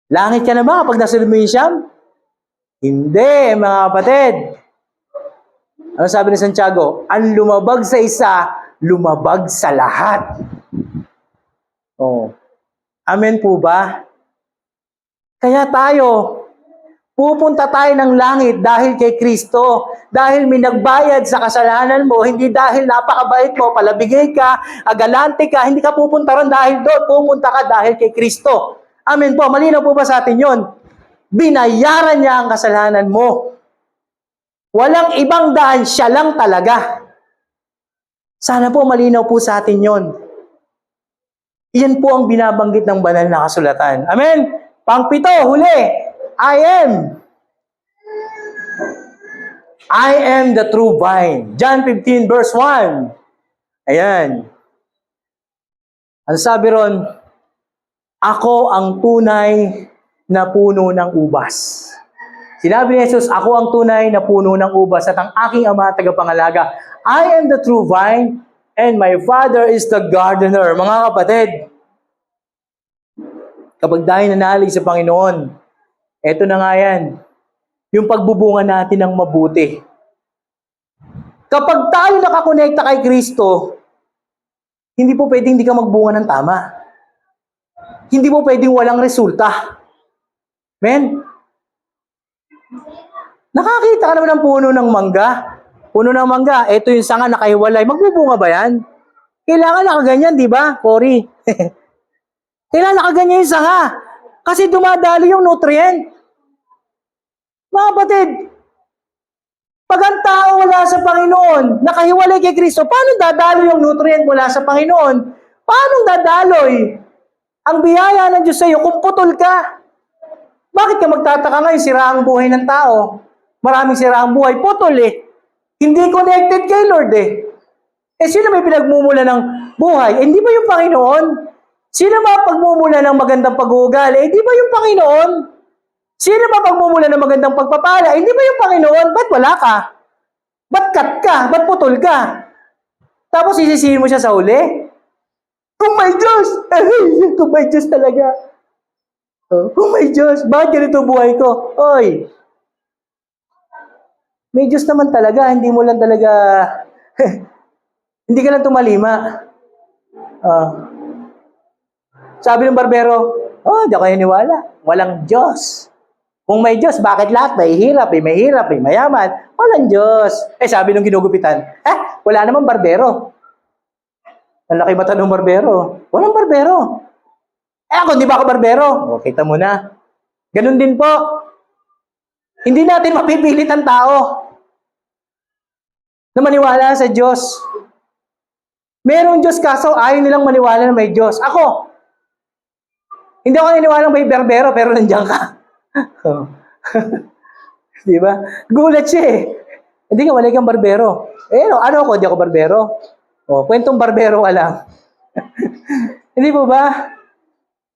Langit ka na ba kapag nasunod mo yung 9? Hindi, mga kapatid. Ano sabi ni Santiago? Ang lumabag sa isa, lumabag sa lahat. Amen po ba? Kaya pupunta tayo ng langit dahil kay Kristo. Dahil may nagbayad sa kasalanan mo, hindi dahil napakabait mo, palabigay ka, agalante ka, hindi ka pupunta ron dahil doon, pupunta ka dahil kay Kristo. Amen po. Malinaw po ba sa atin yun? Binayaran niya ang kasalanan mo. Walang ibang daan, siya lang talaga. Sana po malinaw po sa atin yun. Iyan po ang binabanggit ng banal na kasulatan. Amen? Pang-7, huli. I am the true vine. John 15 verse 1. Ayan. Ang sabi ron, ako ang tunay na puno ng ubas. Sinabi ni Jesus, ako ang tunay na puno ng ubas at ang aking ama tagapangalaga. I am the true vine and my Father is the gardener. Mga kapatid, kapag tayo nanalig sa Panginoon, eto na nga yan, yung pagbubunga natin ng mabuti. Kapag tayo nakakonekta kay Kristo, hindi po pwedeng hindi ka magbunga ng tama. Hindi po pwedeng walang resulta. Men, nakakita ka naman ng puno ng mangga. Puno ng mangga, eto yung sanga nakahiwalay. Magbubunga ba yan? Kailangan nakaganyan, di ba, Cory? Kailangan nakaganyan yung sanga. Kasi dumadali yung nutrient. Mga kapatid, pag ang tao wala sa Panginoon, nakahiwalay kay Kristo, paano dadalo yung nutrient mula sa Panginoon? Paano dadaloy ang biyaya ng Diyos sa iyo kung putol ka? Bakit ka magtataka ngayon, sira ang buhay ng tao? Maraming sira ang buhay, putol eh. Hindi connected kay Lord eh. Sino may pinagmumula ng buhay? Hindi ba yung Panginoon? Sino ba pagmumula ng magandang pag-uugali? Hindi ba yung Panginoon? Sino ba pagmumula ng magandang pagpapala? Hindi ba yung Panginoon? Ba't wala ka? Ba't cut ka? Ba't putol ka? Tapos isisihin mo siya sa huli? Kung may Diyos! Kung may Diyos talaga. Kung may Diyos, bakit ganito buhay ko? Oy! May Diyos naman talaga, hindi mo lang talaga, hindi ka lang tumalima. Sabi ng barbero, di ako naniwala. Walang Diyos. Kung may Diyos, bakit lahat? May hirap, may mayaman. Walang Diyos. Sabi ng ginugupitan, wala namang barbero. Ang laki mata ng barbero. Walang barbero. Ako, di ba ako barbero? Kita mo na. Ganun din po. Hindi natin mapipilit ang tao na maniwala sa Diyos. Merong Diyos kaso ayaw nilang maniwala na may Diyos. Ako, hindi ako naniniwala may barbero pero nandiyan ka. Di ba? Gulat siya eh. Hindi ka, wala kang barbero. Ano ako, di ako barbero. Kwentong barbero ka lang. Hindi po ba?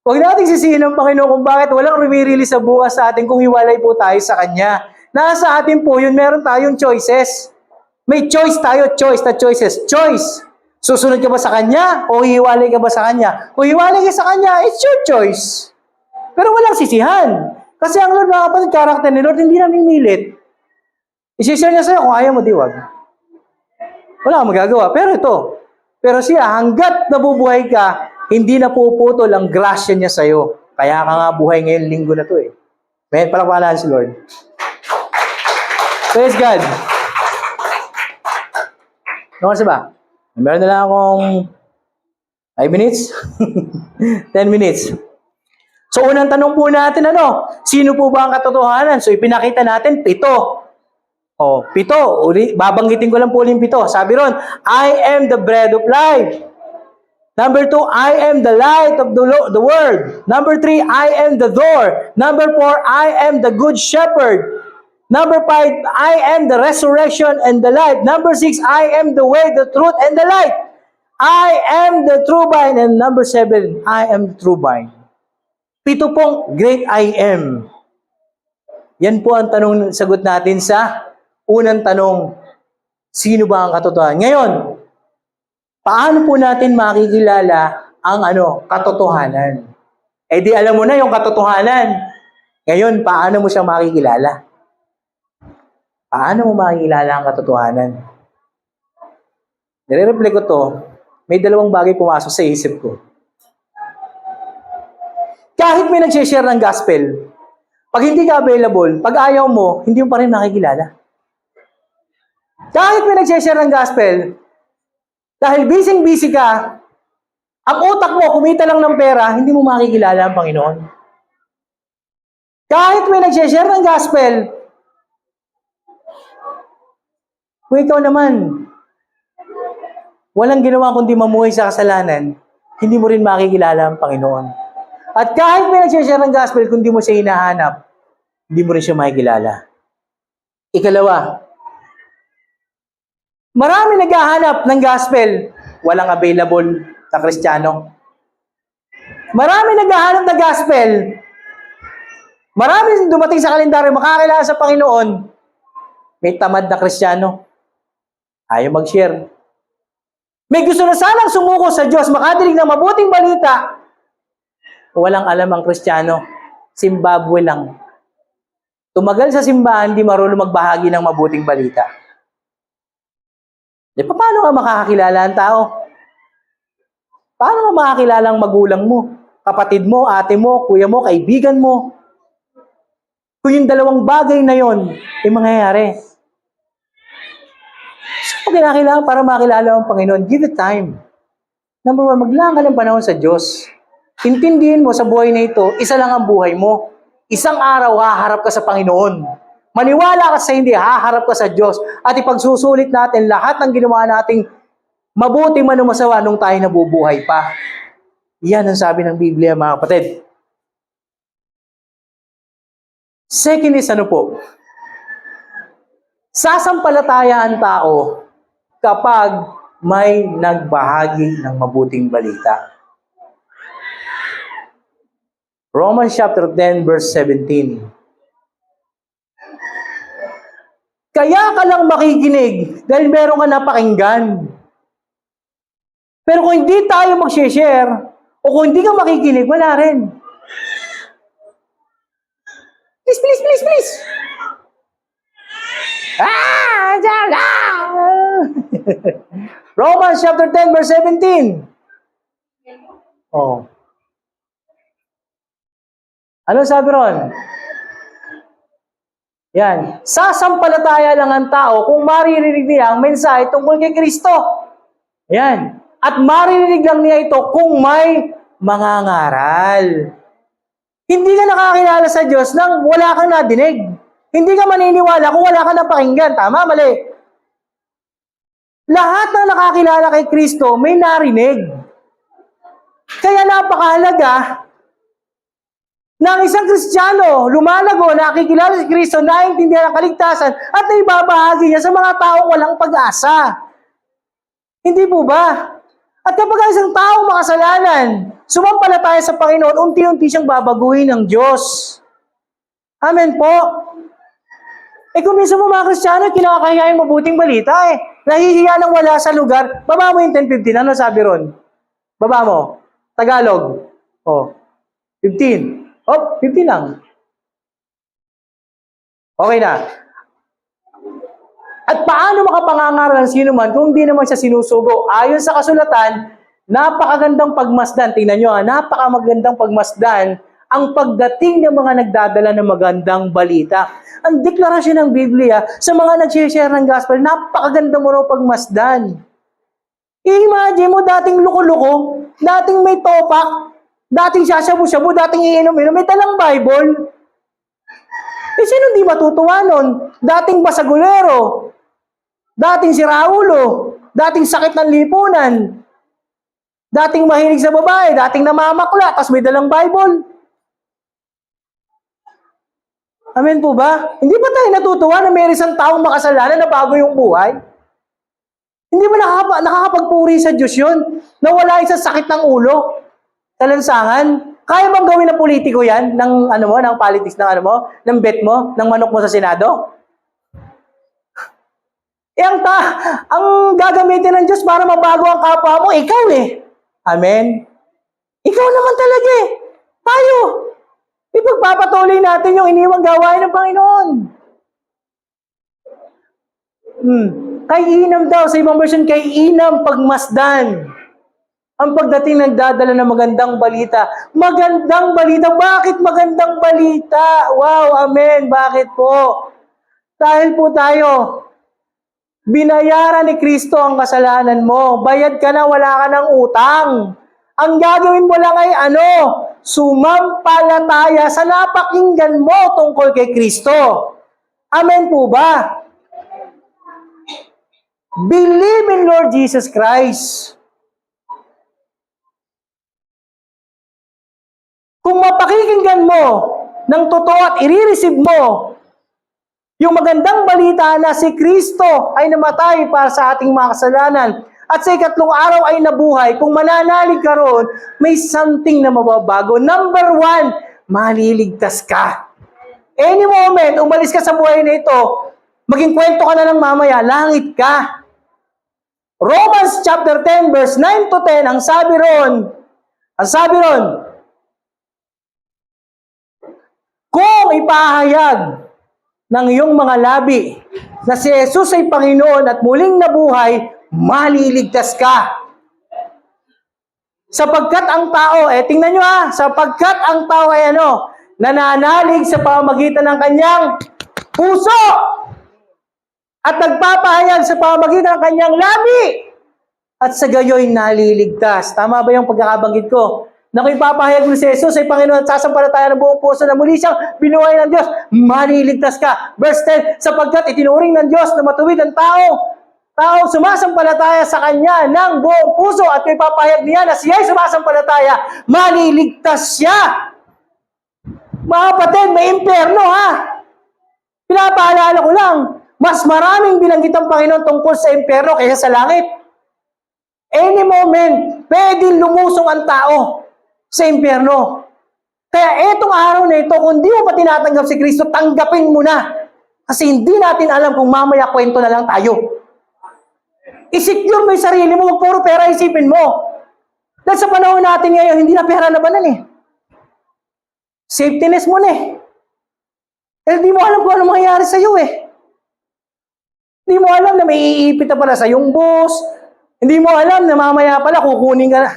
Huwag nating sisihin ng Panginoon kung bakit walang rumirili sa bukas sa atin kung hiwalay po tayo sa Kanya. Nasa atin po yun, meron tayong choices. May choice tayo, choice na choices. Choice. Susunod ka ba sa Kanya o hiwalay ka ba sa Kanya? Kung hiwalay ka sa Kanya, it's your choice. Pero walang sisihan. Kasi ang Lord, mga kapatid, karakter ni Lord, hindi namin milit. I-share niya sa'yo kung ayaw mo, diwag. Wala kang magagawa. Pero siya, hanggat nabubuhay ka, hindi na puputol ang grasya niya sa'yo. Kaya ka nga buhay ngayon linggo na to eh. May palakpakan si Lord. Praise God. Ano kasi ba? Meron na lang akong 5 minutes? 10 minutes. So, unang tanong po natin, sino po ba ang katotohanan? So, ipinakita natin, 7. Oh, 7. Babanggitin ko lang po yung 7. Sabi ron, I am the bread of life. Number 2, I am the light of the world. Number 3, I am the door. Number 4, I am the good shepherd. Number 5, I am the resurrection and the life. Number 6, I am the way, the truth, and the light. I am the true vine. And number 7, I am the true vine. 7 pong great I am. Yan po ang sagot natin sa unang tanong, sino ba ang katotohanan? Ngayon, paano po natin makikilala ang katotohanan? Eh di alam mo na yung katotohanan. Ngayon, paano mo siya makikilala? Paano mo makikilala ang katotohanan? Nire-reflect ko to, may 2 bagay pumasok sa isip ko. Kahit may nag-share ng gospel, pag hindi ka available, pag ayaw mo, hindi mo pa rin makikilala. Kahit may nag-share ng gospel, dahil busy-busy ka, ang utak mo, kumita lang ng pera, hindi mo makikilala ang Panginoon. Kahit may nag-share ng gospel, kung ikaw naman, walang ginawa kundi mamuhay sa kasalanan, hindi mo rin makikilala ang Panginoon. At kahit may nag-share ng gospel, kung di mo siya hinahanap, hindi mo rin siya makikilala. Ikalawa, marami naghahanap ng gospel, walang available na Kristiyano. Marami naghahanap ng gospel, marami dumating sa kalendaryo, makakilala sa Panginoon, may tamad na Kristiyano. Ayaw mag-share. May gusto na sanang sumuko sa Diyos, makadinig ng mabuting balita. Walang alam ang Kristiyano. Zimbabwe lang. Tumagal sa simbahan, di marunong magbahagi ng mabuting balita. E paano nga makakakilala ang tao? Paano nga makakilala ang magulang mo, kapatid mo, ate mo, kuya mo, kaibigan mo? Kung yung 2 bagay na yon ay mangyayari. So, kinakailangan para makilala ang Panginoon, give it time. Number 1, maglaan ka ng panahon sa Diyos. Intindihin mo sa buhay na ito, isa lang ang buhay mo. Isang araw, haharap ka sa Panginoon. Maniwala ka sa hindi, haharap ka sa Diyos. At ipagsusulit natin lahat ng ginawa nating mabuti man o masawa nung tayo nabubuhay pa. Yan ang sabi ng Biblia, mga kapatid. Second is sasampalataya ang tao kapag may nagbahagi ng mabuting balita. Romans chapter 10 verse 17. Kaya ka lang makikinig dahil meron ka napakinggan. Pero kung hindi tayo mag-share o kung hindi ka makikinig, wala rin. Please. Romans chapter 10 verse 17. Oh. Ano sabi ron? Yan. Sasampalataya lang ang tao kung maririnig niya ang mensahe tungkol kay Kristo. Yan. At maririnig lang niya ito kung may mangangaral. Hindi ka nakakilala sa Diyos nang wala kang nadinig. Hindi ka maniniwala kung wala kang napakinggan. Tama, mali. Lahat ng nakakilala kay Kristo may narinig. Kaya napakahalaga na ang isang Kristiyano lumalago, nakikilala si Kristo, naiintindihan ang kaligtasan at naibabahagi niya sa mga taong walang pag-asa. Hindi po ba? At kapag ang isang taong makasalanan, sumampalataya sa Panginoon, unti-unti siyang babaguhin ng Diyos. Amen po. Kung minsan mo mga Kristiyano, kinakahiya yung mabuting balita eh. Nahihiya nang wala sa lugar. Baba mo yung 10:15. Ano sabi ron? Baba mo. Tagalog. Oh, 15. Oh, 15 lang. Okay na. At paano makapangangaral ng sino man kung hindi naman siya sinusugo? Ayon sa kasulatan, napakagandang pagmasdan. Tingnan nyo napakamagandang pagmasdan ang pagdating ng mga nagdadala ng magandang balita. Ang deklarasyon ng Biblia sa mga nag-share ng gospel, napakaganda mo raw pagmasdan. I-imagine mo, dating luko-luko, dating may topak, dating sasabu-sabu, dating iinom-inom, may talang Bible. Sino di matutuwa nun? Dating basagulero, dating si Raulo, dating sakit ng lipunan, dating mahilig sa babae, dating namamakla, tapos may dalang Bible. Amen po ba? Hindi ba tayo natutuwa na may isang taong makasalanan na bago yung buhay? Hindi ba nakakapagpuri sa Diyos yun? Na wala isang sakit ng ulo? Talansangan? Kaya bang gawin ng politiko yan? Ng ng politics, ng bet mo, ng manok mo sa Senado? Ang gagamitin ng Diyos para mabago ang kapwa mo, ikaw eh. Amen? Ikaw naman talaga eh. Tayo. Ipagpapatuloy natin yung iniwang gawain ng Panginoon. Kay Inam daw, sa ibang version, kay Inam pagmasdan. Ang pagdating nagdadala ng magandang balita. Magandang balita. Bakit magandang balita? Wow, amen. Bakit po? Dahil po tayo, binayaran ni Kristo ang kasalanan mo. Bayad ka na, wala ka ng utang. Ang gagawin mo lang ay sumampalataya sa napakinggan mo tungkol kay Kristo. Amen po ba? Believe in Lord Jesus Christ. Kung mapakikinggan mo ng totoo at i-receive mo yung magandang balita na si Kristo ay namatay para sa ating mga kasalanan at sa ikatlong araw ay nabuhay, kung mananalig ka ron, may something na mababago. Number 1, maliligtas ka. Any moment, umalis ka sa buhay na ito, maging kwento ka na lang mamaya, langit ka. Romans chapter 10, verse 9 to 10, ang sabi ron, kung ipahayag ng iyong mga labi na si Jesus ay Panginoon at muling nabuhay, maliligtas ka. Sapagkat ang tao, tingnan nyo sapagkat ang tao ay nananalig sa pamamagitan ng kanyang puso at nagpapahayag sa pamamagitan ng kanyang labi at sa gayoy naliligtas. Tama ba yung pagkakabanggit ko? Na kung ipapahayag mo si Jesus ay Panginoon at sasampalataya ng buong puso na muli siyang binuhay ng Diyos, maliligtas ka. Verse 10, sapagkat itinuring ng Diyos na matuwid ang tao sumasampalataya sa Kanya ng buong puso at kung ipapahayag niya na siya ay sumasampalataya, maliligtas siya. Mga kapatid, may impyerno Pinapaalala ko lang, mas maraming binanggit ang Panginoon tungkol sa impyerno kaysa sa langit. Any moment, pwedeng lumusong ang tao sa impyerno. Kaya etong araw na ito, kung di mo pa tinatanggap si Kristo, tanggapin mo na. Kasi hindi natin alam kung mamaya kwento na lang tayo. I-secure mo yung sarili mo, huwag puro pera isipin mo. Dahil sa panahon natin ngayon, hindi na pera labanan Safetyness mo na Dahil di mo alam kung ano mangyayari sa'yo Hindi mo alam na may iipit na pala sa yung boss. Hindi mo alam na mamaya pala kukunin ka na.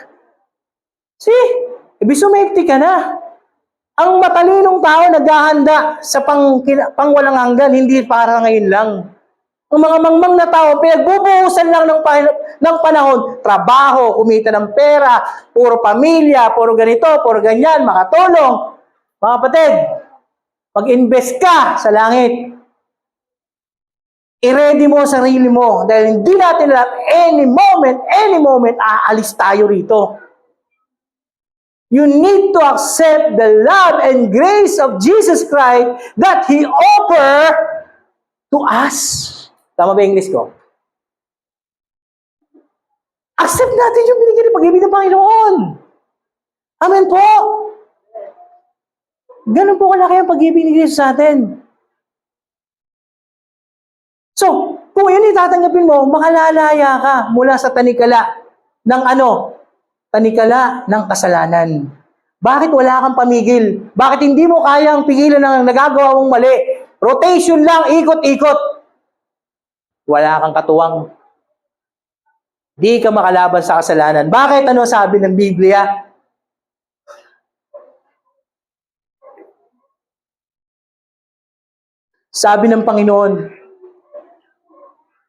Sumafety ka na. Ang matalinong tao naghahanda sa pangwalang hanggan, hindi para ngayon lang. Ang mga mangmang na tao, pinagbubuhusan lang ng panahon, trabaho, kumita ng pera, puro pamilya, puro ganito, puro ganyan, makatulong. Mga kapatid, mag-invest ka sa langit. I-ready mo sarili mo dahil hindi natin alam, any moment, aalis tayo rito. You need to accept the love and grace of Jesus Christ that He offered to us. Tama ba yung English ko? Accept natin yung binigyan ng pag-ibig ng Panginoon. Amen po. Ganun po kalaki ang pag-ibig ni Kristo sa atin. So, kung yun itatanggapin mo, makalalaya ka mula sa tanikala ng ano? Tanikala ng kasalanan. Bakit wala kang pamigil? Bakit hindi mo kayang pigilan ng nagagawa mong mali? Rotation lang, ikot-ikot. Wala kang katuwang. Di ka makalaban sa kasalanan. Bakit? Ano sabi ng Biblia? Sabi ng Panginoon,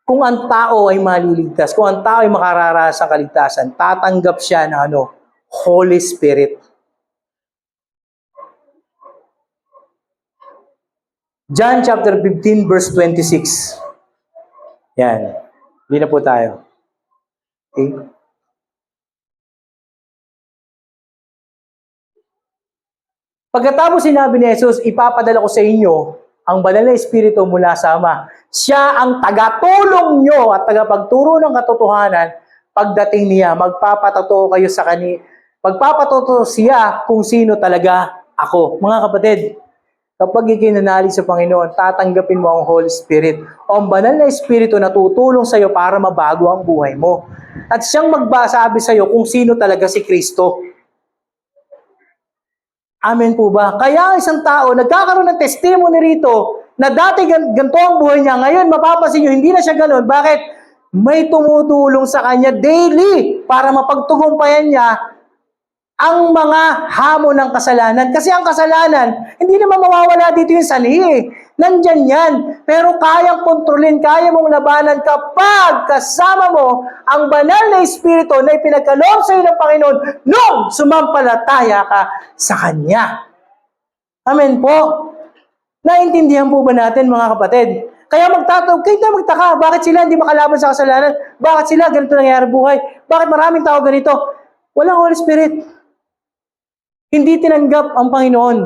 kung ang tao ay maliligtas, kung ang tao ay makararanas ng kaligtasan, tatanggap siya ng ano? Holy Spirit. John chapter 15 verse 26. Yan. Hindi na po tayo. Okay? Pagkatapos sinabi ni Jesus, ipapadala ko sa inyo ang banal na Espiritu mula sa Ama. Siya ang tagatulong nyo at tagapagturo ng katotohanan. Pagdating niya, magpapatotoo kayo sa kanya. Magpapatotoo siya kung sino talaga ako. Mga kapatid, kapag ikinanali sa Panginoon, tatanggapin mo ang Holy Spirit. O ang banal na Espiritu na tutulong sa iyo para mabago ang buhay mo. At siyang magsasabi sa iyo kung sino talaga si Kristo. Amen po ba? Kaya isang tao, nagkakaroon ng testimony rito na dati ganito ang buhay niya. Ngayon, mapapansin nyo, hindi na siya ganun. Bakit? May tumutulong sa kanya daily para mapagtugumpayan niya ang mga hamon ng kasalanan. Kasi ang kasalanan, hindi naman mawawala dito yung sanhi. Nandyan yan. Pero kayang kontrolin, kaya mong labanan kapag kasama mo ang banal na Espiritu na ipinagkaloob sa iyo ng Panginoon nung sumampalataya ka sa Kanya. Amen po. Naintindihan po ba natin mga kapatid? Kaya magtaka, bakit sila hindi makalaban sa kasalanan? Bakit sila ganito nangyayari buhay? Bakit maraming tao ganito? Walang Holy Spirit. Hindi tinanggap ang Panginoon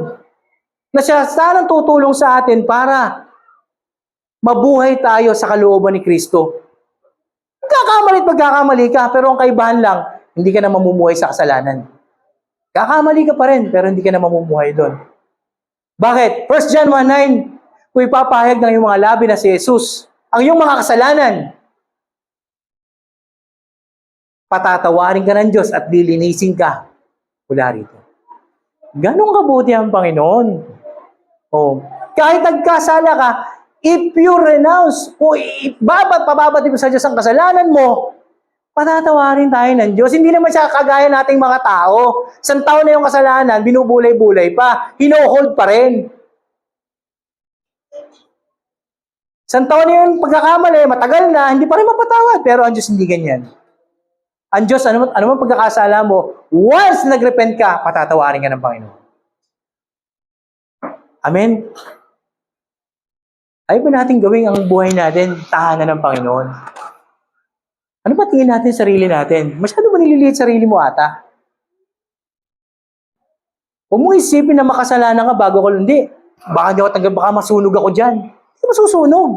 na siya sanang tutulong sa atin para mabuhay tayo sa kalooban ni Kristo. Magkakamali ka, pero ang kaibahan lang, hindi ka na mamumuhay sa kasalanan. Kakamali ka pa rin, pero hindi ka na mamumuhay doon. Bakit? 1 John 1:9, kung ipapahayag ng iyong mga labi na si Jesus, ang iyong mga kasalanan, patatawarin ka ng Diyos at lilinisin ka mula rito. Ganong kabuti ang Panginoon. Oh. Kahit nagkasala ka, if you renounce, o pababati mo sa Diyos ang kasalanan mo, patatawarin tayo ng Diyos. Hindi naman siya kagaya nating mga tao. Isang taon na yung kasalanan, binubulay-bulay pa, hino-hold pa rin. Isang taon na yung pagkakamali, matagal na, hindi pa rin mapatawad. Pero ang Diyos hindi ganyan. Ang Diyos, ano man pagkakasala mo, once nagrepent ka, patatawarin ka ng Panginoon. Amen? Ayaw ba natin gawing ang buhay natin tahanan ng Panginoon? Ano ba tingin natin sarili natin? Masyado ba nililiit sarili mo ata? Huwag mong isipin na makasalanan ka bago ko, hindi. Baka hindi ako tanggap, baka masunog ako dyan. Hindi masusunog.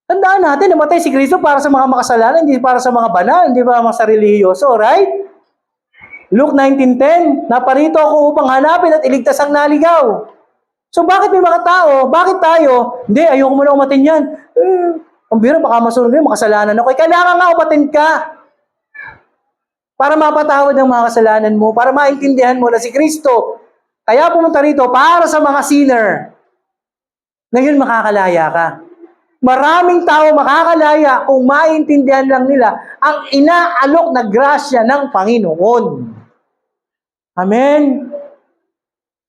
Tandaan natin, namatay si Kristo para sa mga makasalanan, hindi para sa mga banal, hindi para sa relihiyoso, right? Luke 19:10, naparito ako upang hanapin at iligtas ang naligaw. So bakit may mga tao, bakit tayo, hindi, ayoko muna umatin yan. Ang biro, baka masunog yun, makasalanan ako. Kailangan nga umatin ka. Para mapatawad ang mga kasalanan mo, para maintindihan mo na si Kristo. Kaya pumunta rito para sa mga sinner. Ngayon makakalaya ka. Maraming tao makakalaya kung maintindihan lang nila ang inaalok na grasya ng Panginoon. Amen?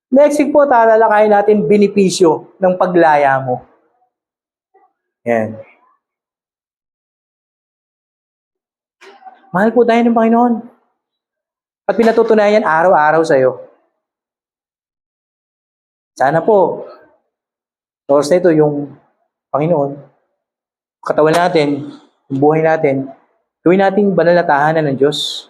Next week po, talalakayin natin benepisyo ng paglaya mo. Yan. Mahal po tayo ng Panginoon. At pinatutunayan araw-araw sa'yo. Sana po, oras na ito, yung Panginoon, katawan natin, yung buhay natin, gawin natin banal na tahanan ng Diyos.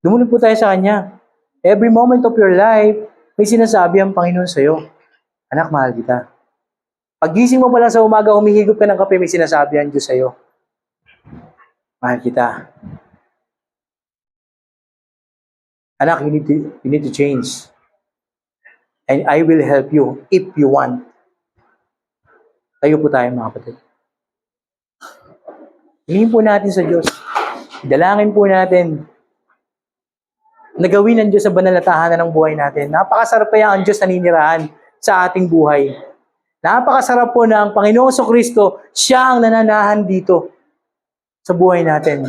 Lumunod po tayo sa Kanya. Every moment of your life, may sinasabi ang Panginoon sa'yo. Anak, mahal kita. Paggising mo pala sa umaga, humihigop ka ng kape, may sinasabi ang Diyos sa'yo. Mahal kita. Anak, you need to change. And I will help you if you want. Tayo po tayo mga kapatid. Hilingin po natin sa Diyos. Dalangin po natin na gawin ng Diyos sa banal na tahanan ng buhay natin. Napakasarap kaya ang Diyos naninirahan sa ating buhay. Napakasarap po na ang Panginoong Kristo, siya ang nananahan dito sa buhay natin.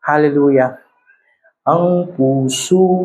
Hallelujah. Ang puso